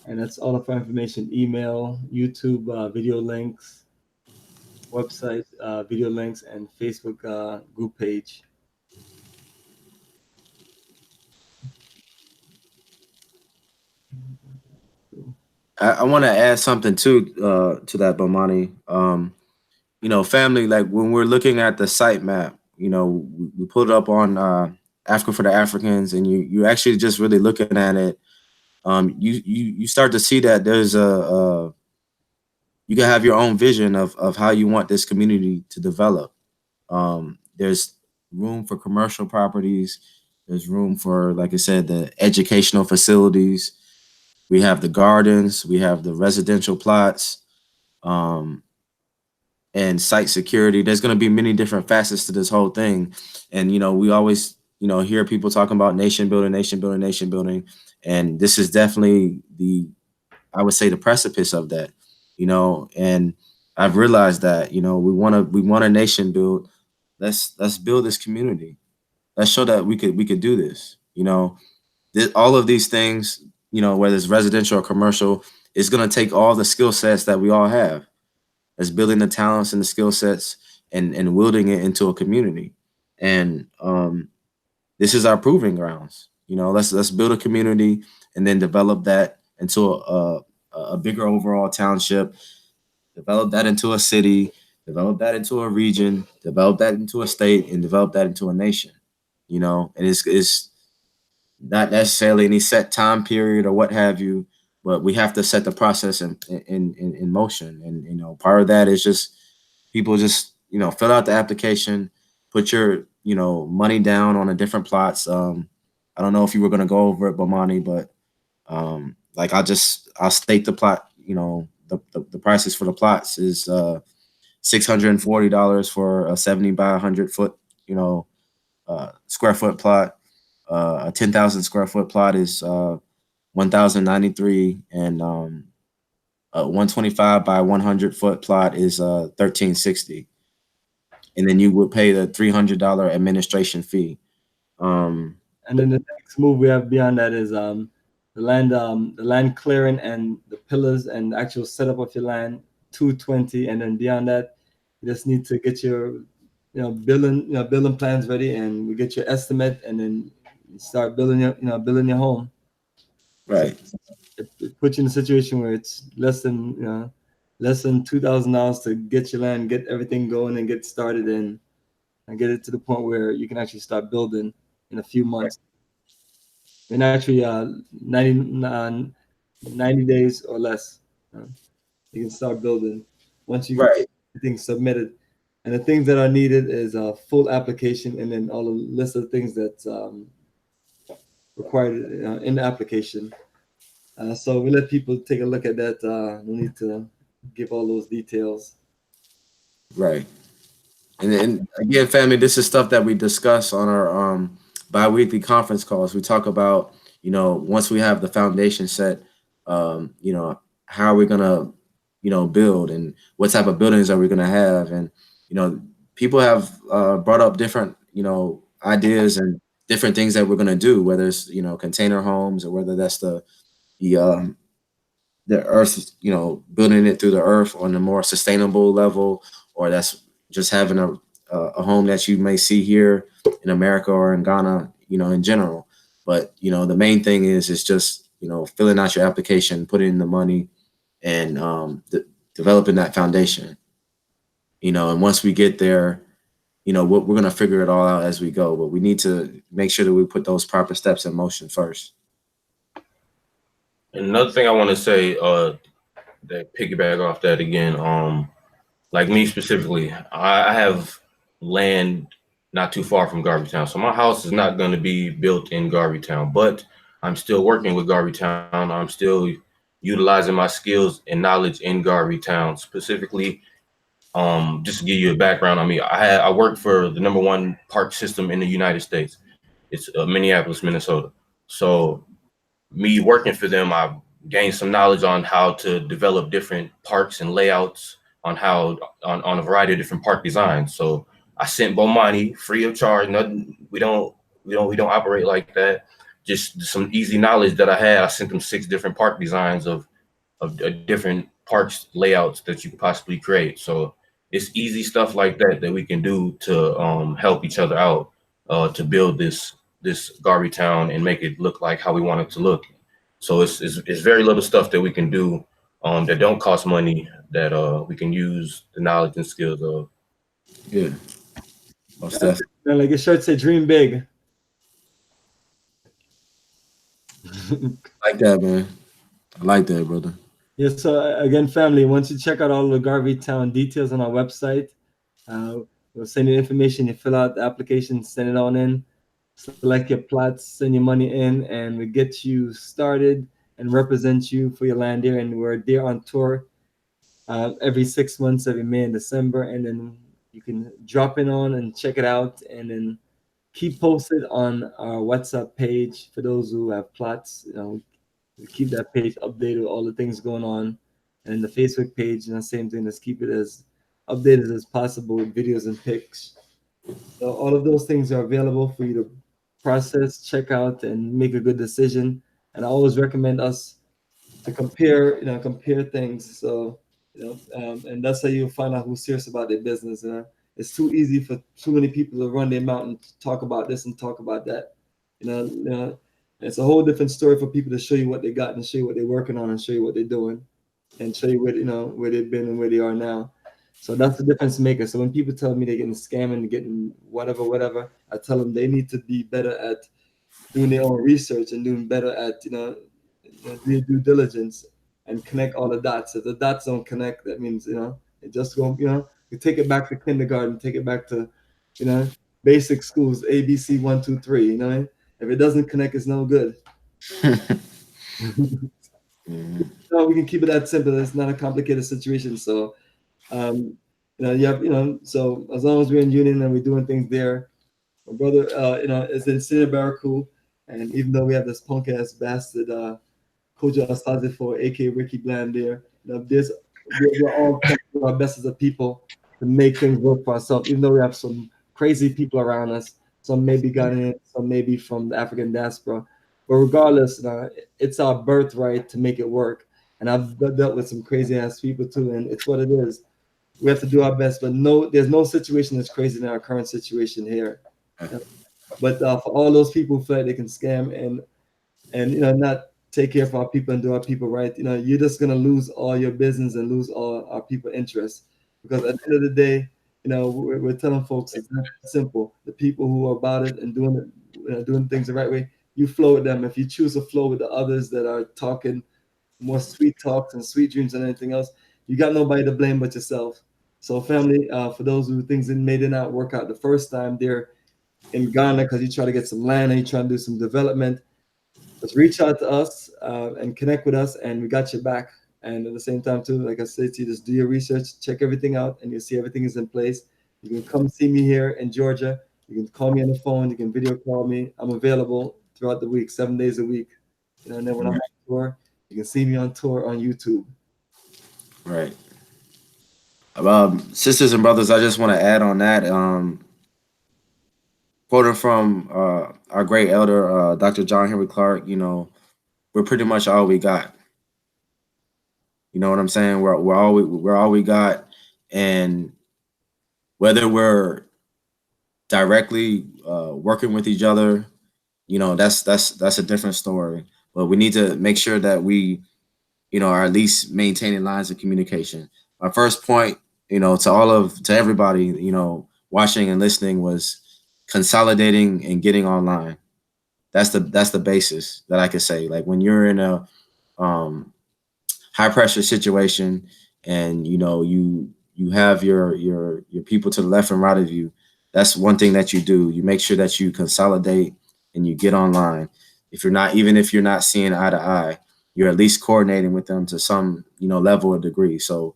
[SPEAKER 1] And that's all of our information: email, YouTube, video links. website, video links, and Facebook group page.
[SPEAKER 2] I want to add something too to that, Bomani. You know, family, like when we're looking at the site map, you know, we put it up on Africa for the Africans, and you actually just really looking at it. You start to see that there's you can have your own vision of how you want this community to develop. There's room for commercial properties. There's room for, like I said, the educational facilities. We have the gardens. We have the residential plots. Um, and site security. There's going to be many different facets to this whole thing. And, you know, we always, you know, hear people talking about nation building, nation building, nation building. And this is definitely I would say the precipice of that, you know, and I've realized that, you know, we want a nation build. Let's build this community. Let's show that we could do this, you know, all of these things, you know, whether it's residential or commercial, it's going to take all the skill sets that we all have. It's building the talents and the skill sets and wielding it into a community. And this is our proving grounds. You know, let's build a community and then develop that into a bigger overall township, develop that into a city, develop that into a region, develop that into a state, and develop that into a nation. You know, and it's not necessarily any set time period or what have you, but we have to set the process in motion. And you know, part of that is just people just, you know, fill out the application, put your, you know, money down on the different plots. I don't know if you were going to go over it, Bomani, but like I'll state the plot. You know, the prices for the plots is $640 for a 70 by 100 foot, you know, square foot plot. A 10,000 square foot plot is 1,093, and a 125 by 100 foot plot is 1,360. And then you would pay the $300 administration fee.
[SPEAKER 1] And then the next move we have beyond that is the land clearing and the pillars and the actual setup of your land, 220. And then beyond that, you just need to get your building plans ready, and we get your estimate, and then you start building your home.
[SPEAKER 2] Right.
[SPEAKER 1] So it puts you in a situation where it's less than $2,000 to get your land, get everything going, and get started and get it to the point where you can actually start building in a few months. And actually, 90 days or less, you can start building once you
[SPEAKER 2] Right.
[SPEAKER 1] get things submitted. And the things that are needed is a full application, and then all the list of things that's required in the application. So we let people take a look at that. No need to give all those details.
[SPEAKER 2] Right. And again, family, this is stuff that we discuss on our bi-weekly conference calls. We talk about, you know, once we have the foundation set, you know, how are we gonna, you know, build, and what type of buildings are we gonna have? And, you know, people have brought up different, you know, ideas and different things that we're gonna do, whether it's, you know, container homes, or whether that's the earth, you know, building it through the earth on a more sustainable level, or that's just having a home that you may see here in America or in Ghana, you know, in general. But, you know, the main thing is just, you know, filling out your application, putting in the money, and developing that foundation, you know. And once we get there, you know, we're going to figure it all out as we go, but we need to make sure that we put those proper steps in motion first.
[SPEAKER 3] And another thing I want to say, that piggyback off that again, like me specifically, I have land not too far from GarveyTown, so my house is not going to be built in GarveyTown, but I'm still working with GarveyTown. I'm still utilizing my skills and knowledge in GarveyTown. Specifically, just to give you a background on me, I work for the #1 park system in the United States. It's Minneapolis, Minnesota. So me working for them, I've gained some knowledge on how to develop different parks and layouts, on a variety of different park designs. So I sent Bomani free of charge. Nothing. We don't operate like that. Just some easy knowledge that I had. I sent them 6 different park designs of different parks layouts that you could possibly create. So it's easy stuff like that that we can do to help each other out, to build this GarveyTown and make it look like how we want it to look. So it's very little stuff that we can do that don't cost money, that we can use the knowledge and skills of.
[SPEAKER 2] Yeah, most definitely.
[SPEAKER 1] And like your shirt say, dream big.
[SPEAKER 2] Like that, man. I like that, brother.
[SPEAKER 1] Yes, so again, family, once you check out all the GarveyTown details on our website, we'll send you information. You fill out the application, send it on in, select your plots, send your money in, and we get you started and represent you for your land there. And we're there on tour every 6 months, every May and December. And then you can drop in on and check it out, and then keep posted on our WhatsApp page for those who have plots. We keep that page updated with all the things going on, and in the Facebook page, same thing. Let's keep it as updated as possible with videos and pics. So all of those things are available for you to process, check out, and make a good decision. And I always recommend us to compare things. So and that's how you find out who's serious about their business. It's too easy for too many people to run their mouth and talk about this and talk about that. It's a whole different story for people to show you what they got and show you what they're working on and show you what they're doing and show you where they've been and where they are now. So that's the difference maker. So when people tell me they're getting scammed and getting whatever, I tell them they need to be better at doing their own research and doing better at doing due diligence and connect all the dots. If the dots don't connect, that means it just won't. You take it back to kindergarten, take it back to basic schools, ABC 1 2 3. If it doesn't connect, it's no good. No, we can keep it that simple. It's not a complicated situation. So, so as long as we're in union and we're doing things there, my brother, is in Senior Barracool, and even though we have this punk ass bastard, Kojo Asaze for aka Ricky Bland there, we're all trying to do our best as a people to make things work for ourselves, even though we have some crazy people around us. Some may be Ghanaian, some may be from the African diaspora. But regardless, it's our birthright to make it work. And I've dealt with some crazy ass people too, and it's what it is. We have to do our best, but there's no situation that's crazy than our current situation here. But for all those people who feel like they can scam and not take care of our people and do our people right, you're just gonna lose all your business and lose all our people interests. Because at the end of the day, we're telling folks it's not simple. The people who are about it and doing things the right way, you flow with them. If you choose to flow with the others that are talking more sweet talks and sweet dreams than anything else, you got nobody to blame but yourself. So family, for those who things may not work out the first time, they're in Ghana because you try to get some land and you try to do some development, just reach out to us and connect with us, and we got your back. And at the same time too, like I said to you, just do your research, check everything out, and you'll see everything is in place. You can come see me here in Georgia. You can call me on the phone. You can video call me. I'm available throughout the week, 7 days a week. And then when I'm on tour, you can see me on tour on YouTube.
[SPEAKER 2] Right. Sisters and brothers, I just want to add on that. Quoting from our great elder, Dr. John Henry Clark, we're pretty much all we got. You know what I'm saying? We're all we got, and whether we're directly working with each other, that's a different story. But we need to make sure that we, are at least maintaining lines of communication. My first point, to everybody, watching and listening was consolidating and getting online. That's the basis that I could say. Like when you're in a high pressure situation and you have your people to the left and right of you, that's one thing that you do. You make sure that you consolidate and you get online. Even if you're not seeing eye to eye, you're at least coordinating with them to some level or degree. So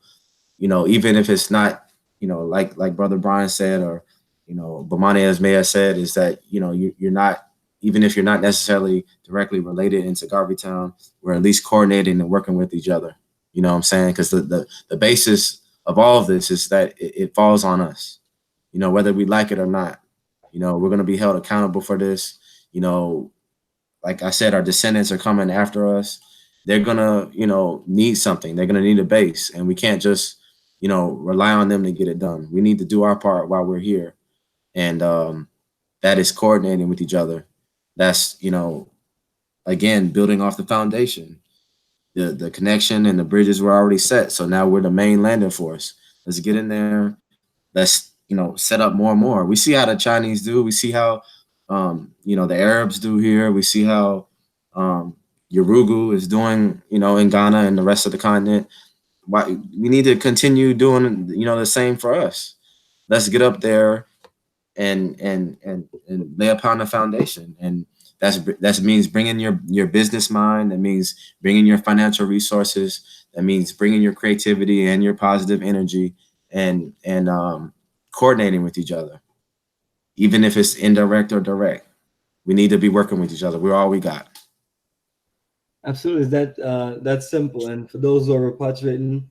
[SPEAKER 2] even if it's not like Brother Brian said, or Bomani as may have said, is that you're not, even if you're not necessarily directly related into GarveyTown, we're at least coordinating and working with each other. You know what I'm saying? Because the basis of all of this is that it falls on us, whether we like it or not. We're going to be held accountable for this. Like I said, our descendants are coming after us. They're going to, need something. They're going to need a base. And we can't just, rely on them to get it done. We need to do our part while we're here, and that is coordinating with each other. That's again building off the foundation. The connection and the bridges were already set, so now we're the main landing force. Let's get in there. Let's set up more and more. We see how the Chinese do. We see how the Arabs do here. We see how Urugu is doing in Ghana and the rest of the continent. Why we need to continue doing the same for us. Let's get up there and lay upon the foundation. And that means bringing your business mind. That means bringing your financial resources. That means bringing your creativity and your positive energy and coordinating with each other, even if it's indirect or direct. We need to be working with each other. We're all we got.
[SPEAKER 1] Absolutely, that's simple. And for those who are repatriating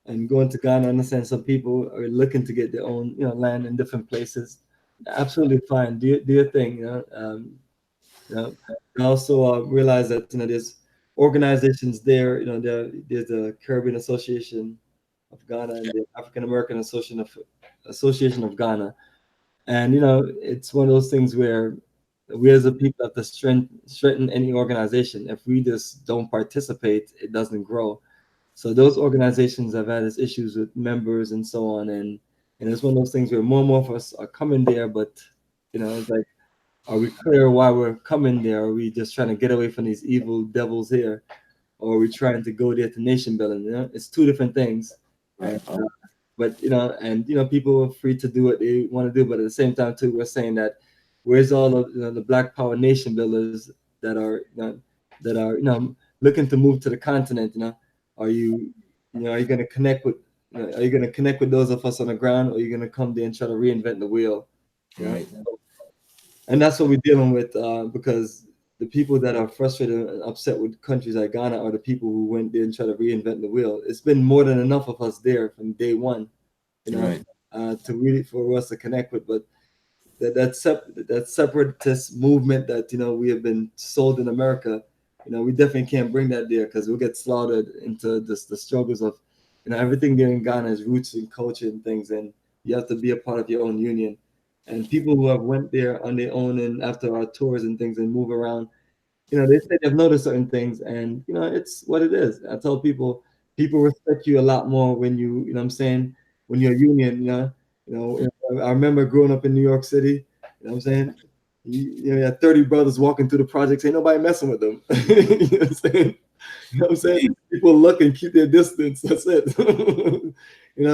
[SPEAKER 1] and going to Ghana, I understand some people are looking to get their own land in different places. Absolutely fine. Do your thing. You know. I also realize that there's organizations there. There's the Caribbean Association of Ghana and the African American Association of Ghana, and it's one of those things where we as a people have to strengthen any organization. If we just don't participate, it doesn't grow. So those organizations have had its issues with members and so on, and it's one of those things where more and more of us are coming there, but it's like, are we clear why we're coming there? Are we just trying to get away from these evil devils here, or are we trying to go there to nation building? It's two different things.
[SPEAKER 2] Right.
[SPEAKER 1] But people are free to do what they want to do, but at the same time too, we're saying that where's all of the Black Power nation builders that are looking to move to the continent? Are you going to connect with are you going to connect with those of us on the ground, or are you going to come there and try to reinvent the wheel?
[SPEAKER 2] Right.
[SPEAKER 1] And that's what we're dealing with, because the people that are frustrated and upset with countries like Ghana are the people who went there and tried to reinvent the wheel. It's been more than enough of us there from day one,
[SPEAKER 2] Right.
[SPEAKER 1] to really for us to connect with. But that separatist movement that we have been sold in America, we definitely can't bring that there, because we'll get slaughtered into the struggles of everything there in Ghana is roots and culture and things, and you have to be a part of your own union. And people who have went there on their own and after our tours and things and move around, they say they've noticed certain things, and it's what it is. I tell people respect you a lot more when you know what I'm saying, when you're a union. I remember growing up in New York City. You know what I'm saying? You had 30 brothers walking through the projects, ain't nobody messing with them. You know what I'm saying? You know what I'm saying? People look and keep their distance. That's it.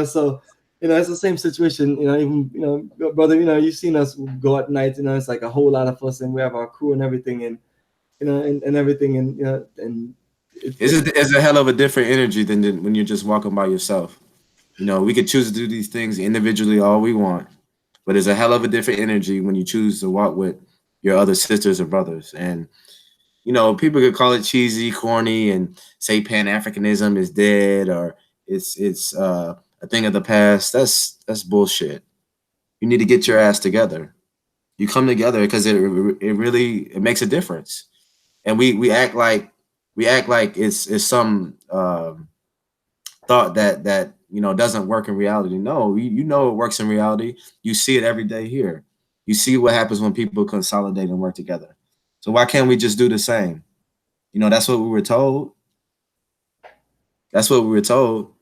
[SPEAKER 1] So it's the same situation. Even brother, you've seen us go at night. It's like a whole lot of us, and we have our crew and everything, and and everything, and
[SPEAKER 2] It's a hell of a different energy than when you're just walking by yourself. We could choose to do these things individually all we want, but it's a hell of a different energy when you choose to walk with your other sisters or brothers. And people could call it cheesy, corny, and say Pan Africanism is dead or it's a thing of the past. That's bullshit. You need to get your ass together. You come together because it really makes a difference. And we act like it's some thought that doesn't work in reality. No, it works in reality. You see it every day here. You see what happens when people consolidate and work together. So why can't we just do the same? That's what we were told. That's what we were told.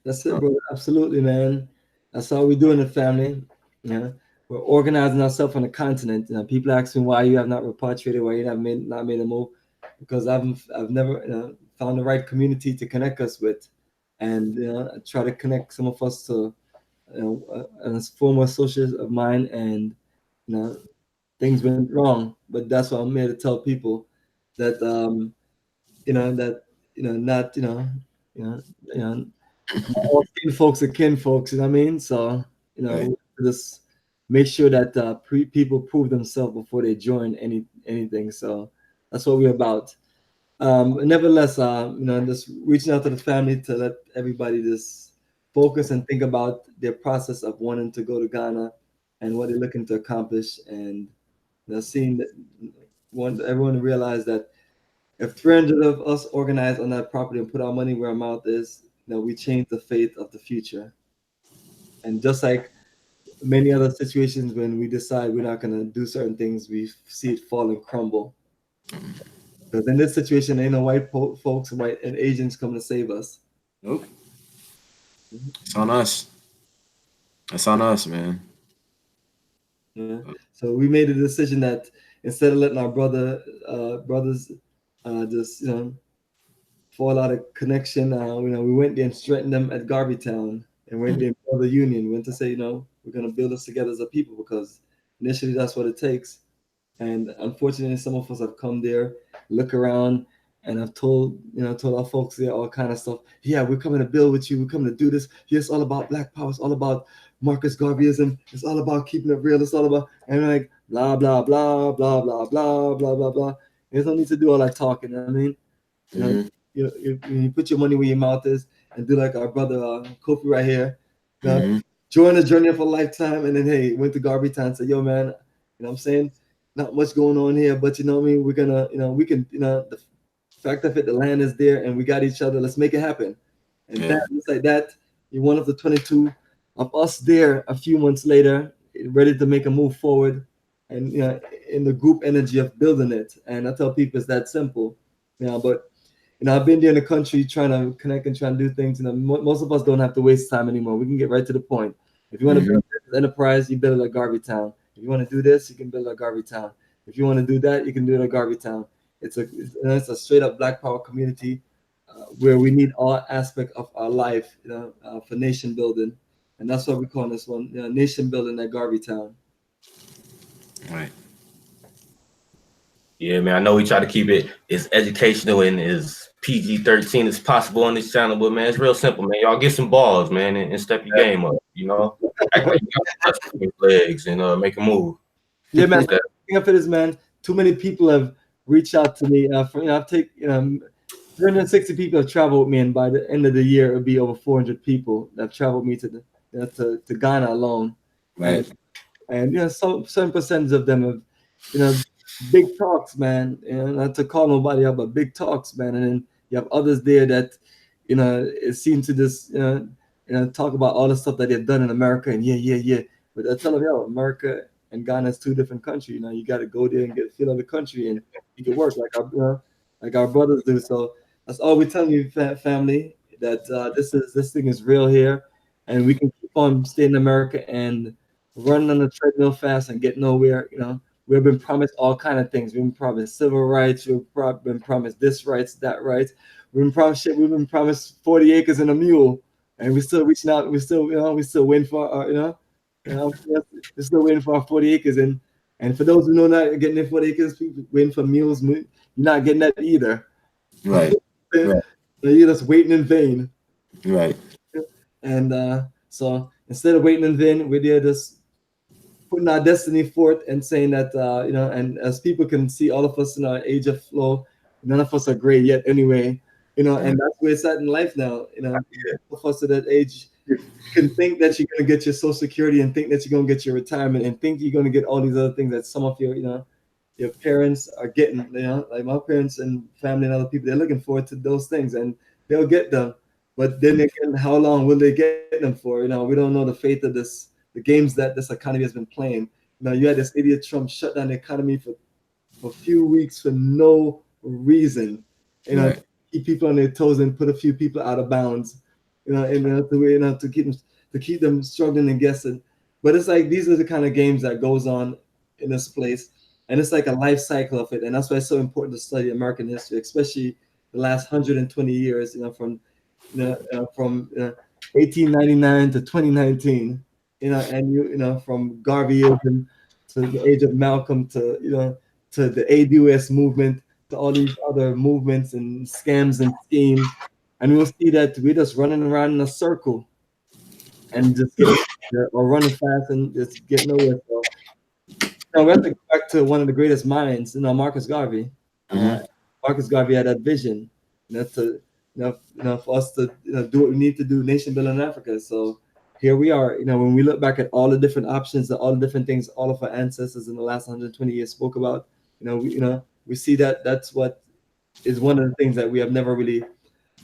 [SPEAKER 1] That's it, bro. Absolutely, man. That's all we do in the family. We're organizing ourselves on the continent. People ask me why you have not repatriated, why you have not made a move, because I've never found the right community to connect us with, and I try to connect some of us to former associates of mine, and things went wrong. But that's why I'm here to tell people that not all kin folks are kin folks, you know what I mean? So,
[SPEAKER 2] Right.
[SPEAKER 1] just make sure that people prove themselves before they join anything. So that's what we're about. Nevertheless, just reaching out to the family to let everybody just focus and think about their process of wanting to go to Ghana and what they're looking to accomplish, and seeing that everyone realize that if 300 of us organize on that property and put our money where our mouth is, we change the fate of the future. And just like many other situations, when we decide we're not going to do certain things, we see it fall and crumble. Because in this situation, ain't no white folks, white and Asians coming to save us.
[SPEAKER 2] Nope. It's on us. It's on us, man.
[SPEAKER 1] Yeah. So we made a decision that instead of letting our brothers just fall out of connection, we went there and strengthened them at GarveyTown and went there and built a union. Went to say, we're gonna build us together as a people because initially that's what it takes. And unfortunately, some of us have come there, look around, and I've told our folks there all kind of stuff. Yeah, we're coming to build with you. We're coming to do this. Yeah, it's all about Black Power. It's all about Marcus Garveyism. It's all about keeping it real. It's all about, and we're like blah blah blah blah blah blah blah blah blah. There's no need to do all that talking. I mean, you put your money where your mouth is, and do like our brother Kofi right here. Join the journey of a lifetime, and then hey, went to GarveyTown and said, "Yo, man, what I'm saying." Not much going on here, but what I mean, we're gonna, we can, the fact of it, the land is there and we got each other. Let's make it happen. And that, just like that, you're one of the 22 of us there a few months later, ready to make a move forward, and in the group energy of building it. And I tell people it's that simple, But I've been there in the country trying to connect and trying to do things. Most of us don't have to waste time anymore. We can get right to the point. If you want to build an enterprise, you build it at GarveyTown. If you want to do this, you can build at GarveyTown. If you want to do that, you can do it at GarveyTown. It's a straight up Black Power community where we need all aspect of our life, for nation building, and that's what we call this one, nation building at GarveyTown.
[SPEAKER 2] Right.
[SPEAKER 3] Yeah, man. I know we try to keep it as educational and as PG-13 as possible on this channel, but man, it's real simple, man. Y'all get some balls, man, and step your game up. Act like you got your legs and make a move.
[SPEAKER 1] Yeah, man. Thing of it is, man, too many people have reached out to me. I've taken 360 people have traveled with me, and by the end of the year, it'll be over 400 people that have traveled with me to Ghana alone.
[SPEAKER 2] Right.
[SPEAKER 1] And certain percentage of them have, big talks, man. Not to call nobody out, but big talks, man. And then you have others there that, it seems to just, talk about all the stuff that they've done in America. And yeah. But I tell them, America and Ghana is two different countries. You got to go there and get a feel of the country and you can work like our brothers do. So that's all we're telling you, family, that this thing is real here, and we can keep on staying in America and running on the treadmill fast and get nowhere. We've been promised all kind of things. We've been promised civil rights. We've been promised this rights, that rights. We've been promised shit. We've been promised 40 acres and a mule, and we're still reaching out. We're still waiting for our, we're still waiting for our 40 acres. And for those who know not getting their 40 acres, people waiting for mules, you're not getting that either.
[SPEAKER 2] Right.
[SPEAKER 1] You're just waiting in vain.
[SPEAKER 2] Right.
[SPEAKER 1] And so instead of waiting in vain, we're there just putting our destiny forth and saying that, and as people can see, all of us in our age of flow, none of us are gray yet anyway, and that's where it's at in life now. All of us at that age, you can think that you're going to get your Social Security and think that you're going to get your retirement and think you're going to get all these other things that some of your parents are getting, like my parents and family and other people, they're looking forward to those things and they'll get them. But then again, how long will they get them for? We don't know the fate of the games that this economy has been playing. You had this idiot Trump shut down the economy for a few weeks for no reason.
[SPEAKER 2] Right.
[SPEAKER 1] Keep people on their toes and put a few people out of bounds. To keep them struggling and guessing. But it's like these are the kind of games that goes on in this place, and it's like a life cycle of it. And that's why it's so important to study American history, especially the last 120 years. From 1899 to 2019. From Garveyism to the age of Malcolm to the ADOS movement to all these other movements and scams and schemes, and we'll see that we're just running around in a circle and just or running fast and just get nowhere. So we have to go back to one of the greatest minds, Marcus Garvey. Marcus Garvey had that vision, for us to do what we need to do, nation building in Africa. So here we are, when we look back at all the different options, all the different things all of our ancestors in the last 120 years spoke about, we see that that's what is one of the things that we have never really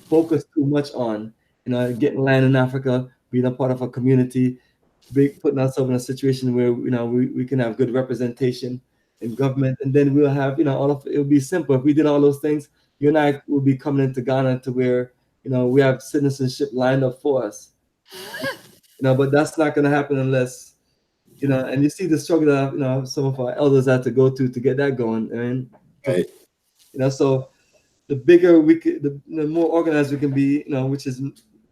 [SPEAKER 1] focused too much on. Getting land in Africa, being a part of a community, putting ourselves in a situation where we can have good representation in government, and then we'll have all of it will be simple. If we did all those things, you and I will be coming into Ghana to where we have citizenship lined up for us. But that's not going to happen unless and you see the struggle that some of our elders had to go to get that going.
[SPEAKER 2] Right.
[SPEAKER 1] So the bigger we could, the more organized we can be, which is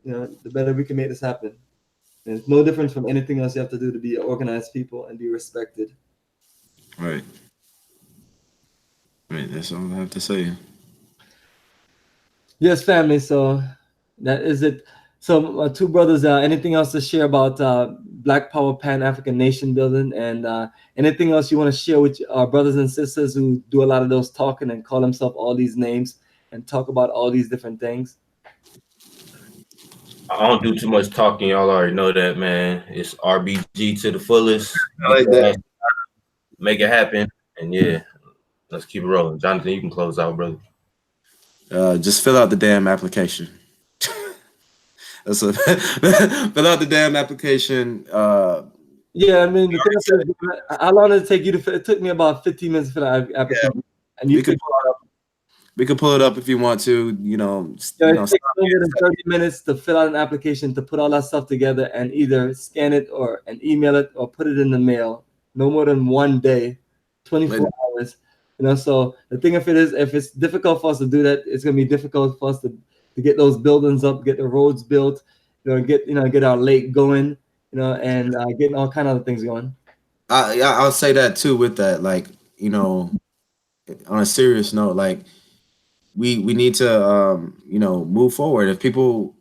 [SPEAKER 1] the better we can make this happen. And it's no different from anything else you have to do to be organized people and be respected.
[SPEAKER 2] Right. Right. That's all I have to say.
[SPEAKER 1] Yes, family. So that is it. So, two brothers, anything else to share about Black Power Pan-African Nation building, and anything else you want to share with our brothers and sisters who do a lot of those talking and call themselves all these names and talk about all these different things?
[SPEAKER 3] I don't do too much talking. Y'all already know that, man. It's RBG to the fullest.
[SPEAKER 2] I like that.
[SPEAKER 3] Make it happen. And yeah, let's keep it rolling. Jonathan, you can close out, brother.
[SPEAKER 2] Just fill out the damn application. Fill out the damn application.
[SPEAKER 1] Yeah, I mean, how long did it take you to? It took me about 15 minutes to fill out application.
[SPEAKER 2] Yeah. And we could pull it up if you want to.
[SPEAKER 1] It takes longer than 30 minutes to fill out an application, to put all that stuff together and either scan it and email it or put it in the mail. No more than 1 day, 24 hours. So the thing of it is, if it's difficult for us to do that, it's going to be difficult for us to get those buildings up, get the roads built, get our lake going, and getting all kind of other things going.
[SPEAKER 2] I'll say that too. With that, like, on a serious note, like, we need to move forward. If people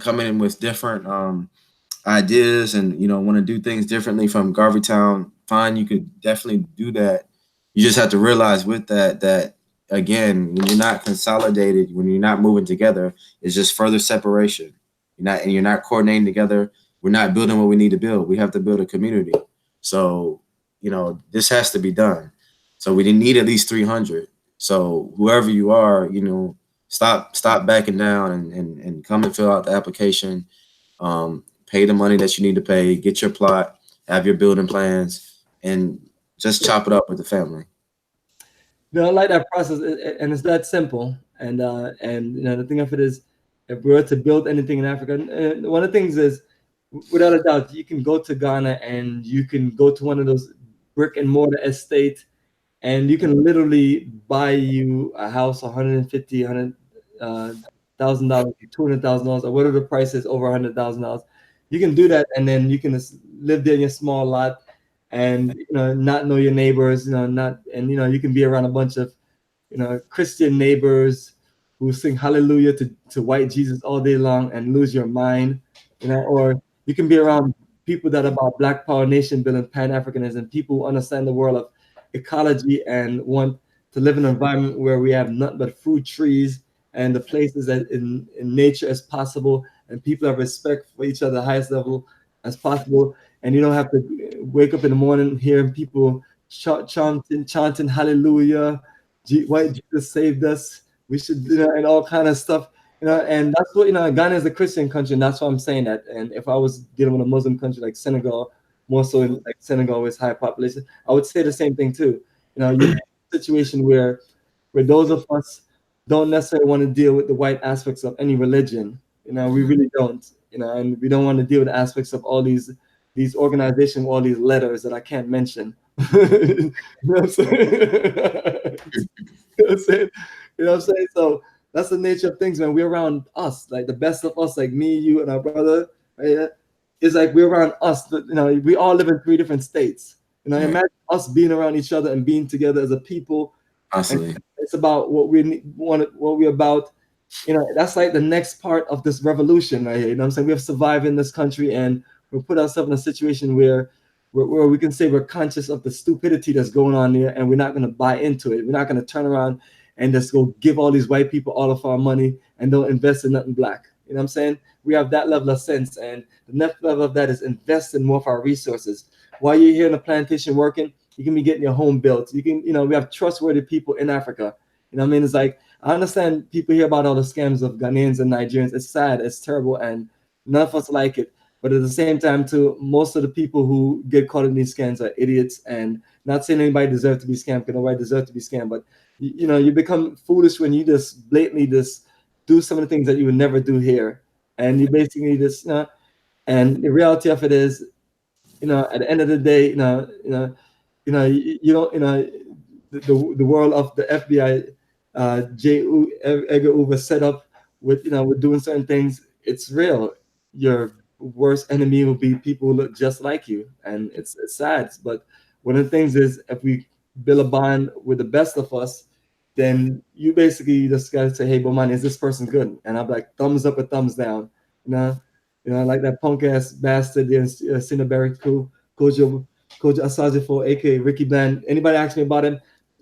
[SPEAKER 2] come in with different ideas and want to do things differently from GarveyTown, fine, you could definitely do that. You just have to realize with that again, when you're not consolidated, when you're not moving together, it's just further separation. You're not coordinating together. We're not building what we need to build. We have to build a community. So this has to be done. So we need at least 300. So whoever you are, stop backing down and come and fill out the application. Pay the money that you need to pay. Get your plot. Have your building plans, and just chop it up with the family.
[SPEAKER 1] I like that process, and it's that simple. And the thing of it is, if we were to build anything in Africa, one of the things is, without a doubt, you can go to Ghana and you can go to one of those brick and mortar estates, and you can literally buy you a house, $150,000, $200,000, or whatever the price is, over $100,000. You can do that, and then you can live there in your small lot, and not know your neighbors, you can be around a bunch of Christian neighbors who sing hallelujah to white Jesus all day long and lose your mind, or you can be around people that are about Black Power, nation building, Pan-Africanism, people who understand the world of ecology and want to live in an environment where we have nothing but fruit trees and the places that in nature as possible, and people have respect for each other, the highest level as possible. And you don't have to wake up in the morning hearing people chanting hallelujah, white Jesus saved us, we should, and all kind of stuff, and that's what, Ghana is a Christian country, and that's why I'm saying that. And if I was dealing with a Muslim country like Senegal, more so in like Senegal with high population, I would say the same thing too. You're in a situation where those of us don't necessarily want to deal with the white aspects of any religion. We really don't. And we don't want to deal with the aspects of all these organizations, all these letters that I can't mention. You know what I'm saying? You know what I'm saying? So that's the nature of things, man. We're around us, like the best of us, like me, you, and our brother. Right? It's like we're around us. We all live in 3 different states. Imagine us being around each other and being together as a people. It's about what we want, what we're about. That's like the next part of this revolution right here. You know what I'm saying? We have survived in this country, and we put ourselves in a situation where we can say we're conscious of the stupidity that's going on there, and we're not going to buy into it. We're not going to turn around and just go give all these white people all of our money and don't invest in nothing Black. You know what I'm saying? We have that level of sense, and the next level of that is invest in more of our resources. While you're here in the plantation working, you can be getting your home built. You can, we have trustworthy people in Africa. You know what I mean? It's like, I understand people hear about all the scams of Ghanaians and Nigerians. It's sad, it's terrible, and none of us like it. But at the same time, too, most of the people who get caught in these scams are idiots. And not saying anybody deserves to be scammed, because nobody deserves to be scammed. But you know, you become foolish when you just blatantly just do some of the things that you would never do here, and you basically just, you know. And the reality of it is, you know, at the end of the day, you don't, you know, the world of the FBI, Edgar Hoover set up with, you know, with doing certain things. It's real. Your worst enemy will be people who look just like you, and it's sad. But one of the things is, if we build a bond with the best of us, then you basically just gotta say, "Hey, Boman, is this person good?" And I'm like, thumbs up or thumbs down. You know, like that punk ass bastard in Cinnaberry crew, Kojo Asajifo, aka Ricky Bland. Anybody ask me about him,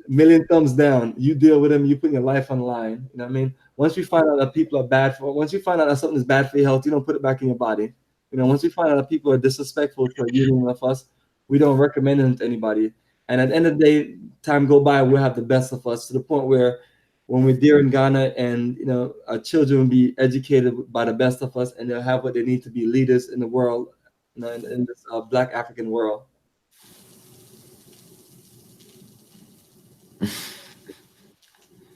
[SPEAKER 1] million thumbs down. You deal with him, you put your life on the line. You know what I mean? Once you find out that people are bad for, once you find out that something is bad for your health, you don't put it back in your body. You know, once we find out that people are disrespectful to a union of us, we don't recommend them to anybody. And at the end of the day, time go by, we'll have the best of us, to the point where when we're there in Ghana, and you know, our children will be educated by the best of us, and they'll have what they need to be leaders in the world, you know, in this Black African world.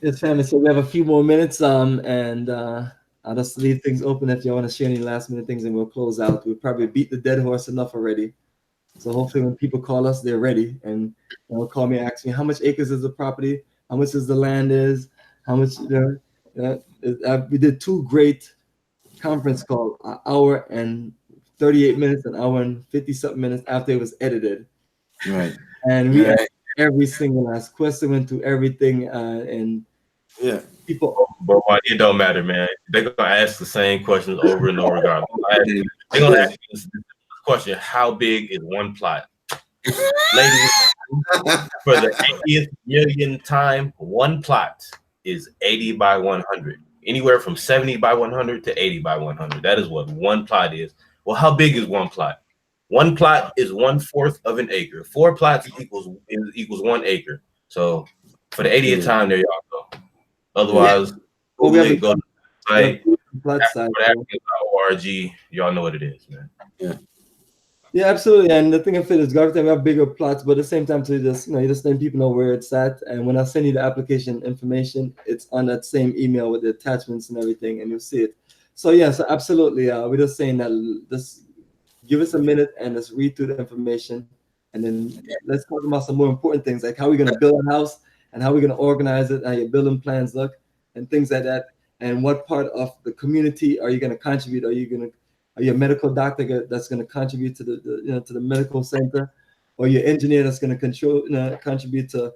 [SPEAKER 1] Yes, family. So we have a few more minutes, and I'll just leave things open if you want to share any last minute things, and we'll close out. We'll probably beat the dead horse enough already. So hopefully, when people call us, they're ready, and they'll call me, ask me how much acres is the property, how much is the land is, how much. We did two great conference calls, an hour and 38 minutes, an hour and 50 something minutes after it was edited,
[SPEAKER 2] Right.
[SPEAKER 1] and we
[SPEAKER 2] Right.
[SPEAKER 1] asked every single last question, went through everything, and
[SPEAKER 2] Yeah.
[SPEAKER 1] people.
[SPEAKER 3] But it don't matter, man. They're gonna ask the same questions over and over regardless. They're gonna ask you this question: how big is one plot? Ladies, for the 80th million time, one plot is 80 by 100. Anywhere from 70 by 100 to 80 by 100. That is what one plot is. Well, how big is one plot? One plot is 1/4 of an acre. Four plots equals 1 acre. So for the 80th time, there y'all go. Otherwise,
[SPEAKER 1] Well, we
[SPEAKER 3] Google
[SPEAKER 1] have
[SPEAKER 3] it, go to the site,
[SPEAKER 1] the flat side.
[SPEAKER 3] African.org. Y'all know what it is, man.
[SPEAKER 2] Yeah.
[SPEAKER 1] Yeah, absolutely. And the thing of it is, GarveyTown, we have bigger plots, but at the same time, to just, you just letting people know where it's at. And when I send you the application information, it's on that same email with the attachments and everything, and you'll see it. So yeah, so absolutely. We're just saying that, just give us a minute and just read through the information, and then let's talk about some more important things, like how we're going to build a house, and how we're going to organize it, how your building plans look, and things like that. And what part of the community are you going to contribute? Are you a medical doctor that's going to contribute to to the medical center, or your engineer that's going to contribute to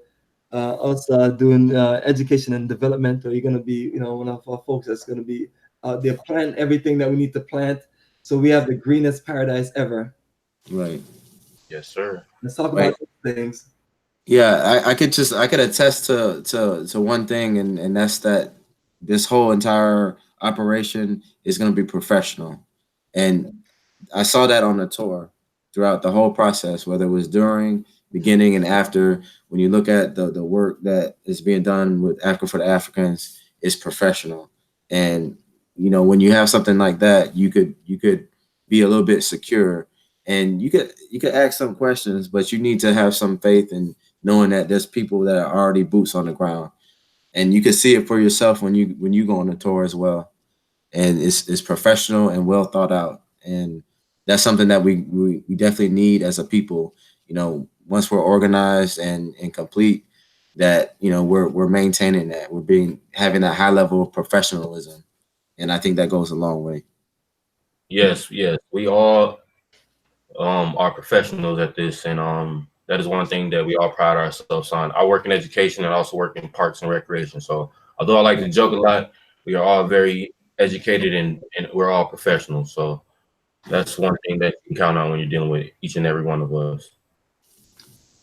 [SPEAKER 1] us doing education and development, or you're going to be one of our folks that's going to be out there planting everything that we need to plant, so we have the greenest paradise ever.
[SPEAKER 2] Right.
[SPEAKER 3] Yes, sir.
[SPEAKER 1] Let's talk
[SPEAKER 2] Right.
[SPEAKER 1] about those things.
[SPEAKER 2] Yeah, I could attest to one thing, and that's that this whole entire operation is going to be professional. And I saw that on the tour throughout the whole process, whether it was during, beginning, and after. When you look at the work that is being done with Africa for the Africans, it's professional. And when you have something like that, you could be a little bit secure, and you could ask some questions, but you need to have some faith in knowing that there's people that are already boots on the ground, and you can see it for yourself when you go on the tour as well. And it's professional and well thought out, and that's something that we definitely need as a people. Once we're organized and complete, that we're maintaining that, we're being having that high level of professionalism, and I think that goes a long way.
[SPEAKER 3] Yes, yes. We all are professionals at this, and that is one thing that we all pride ourselves on. I work in education and also work in parks and recreation. So although I like to joke a lot, we are all very educated, and we're all professionals. So that's one thing that you can count on when you're dealing with each and every one of us.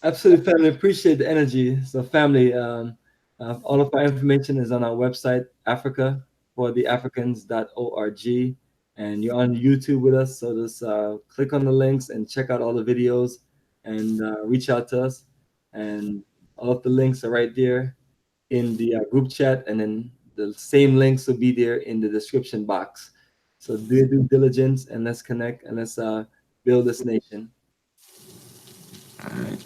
[SPEAKER 1] Absolutely, family. Appreciate the energy. So, family, all of our information is on our website, Africa for the Africans.org. And you're on YouTube with us. So, just click on the links and check out all the videos, and reach out to us. And all of the links are right there. in the group chat, and then the same links will be there in the description box. So do your due diligence, and let's connect, and let's build this nation.
[SPEAKER 2] All right.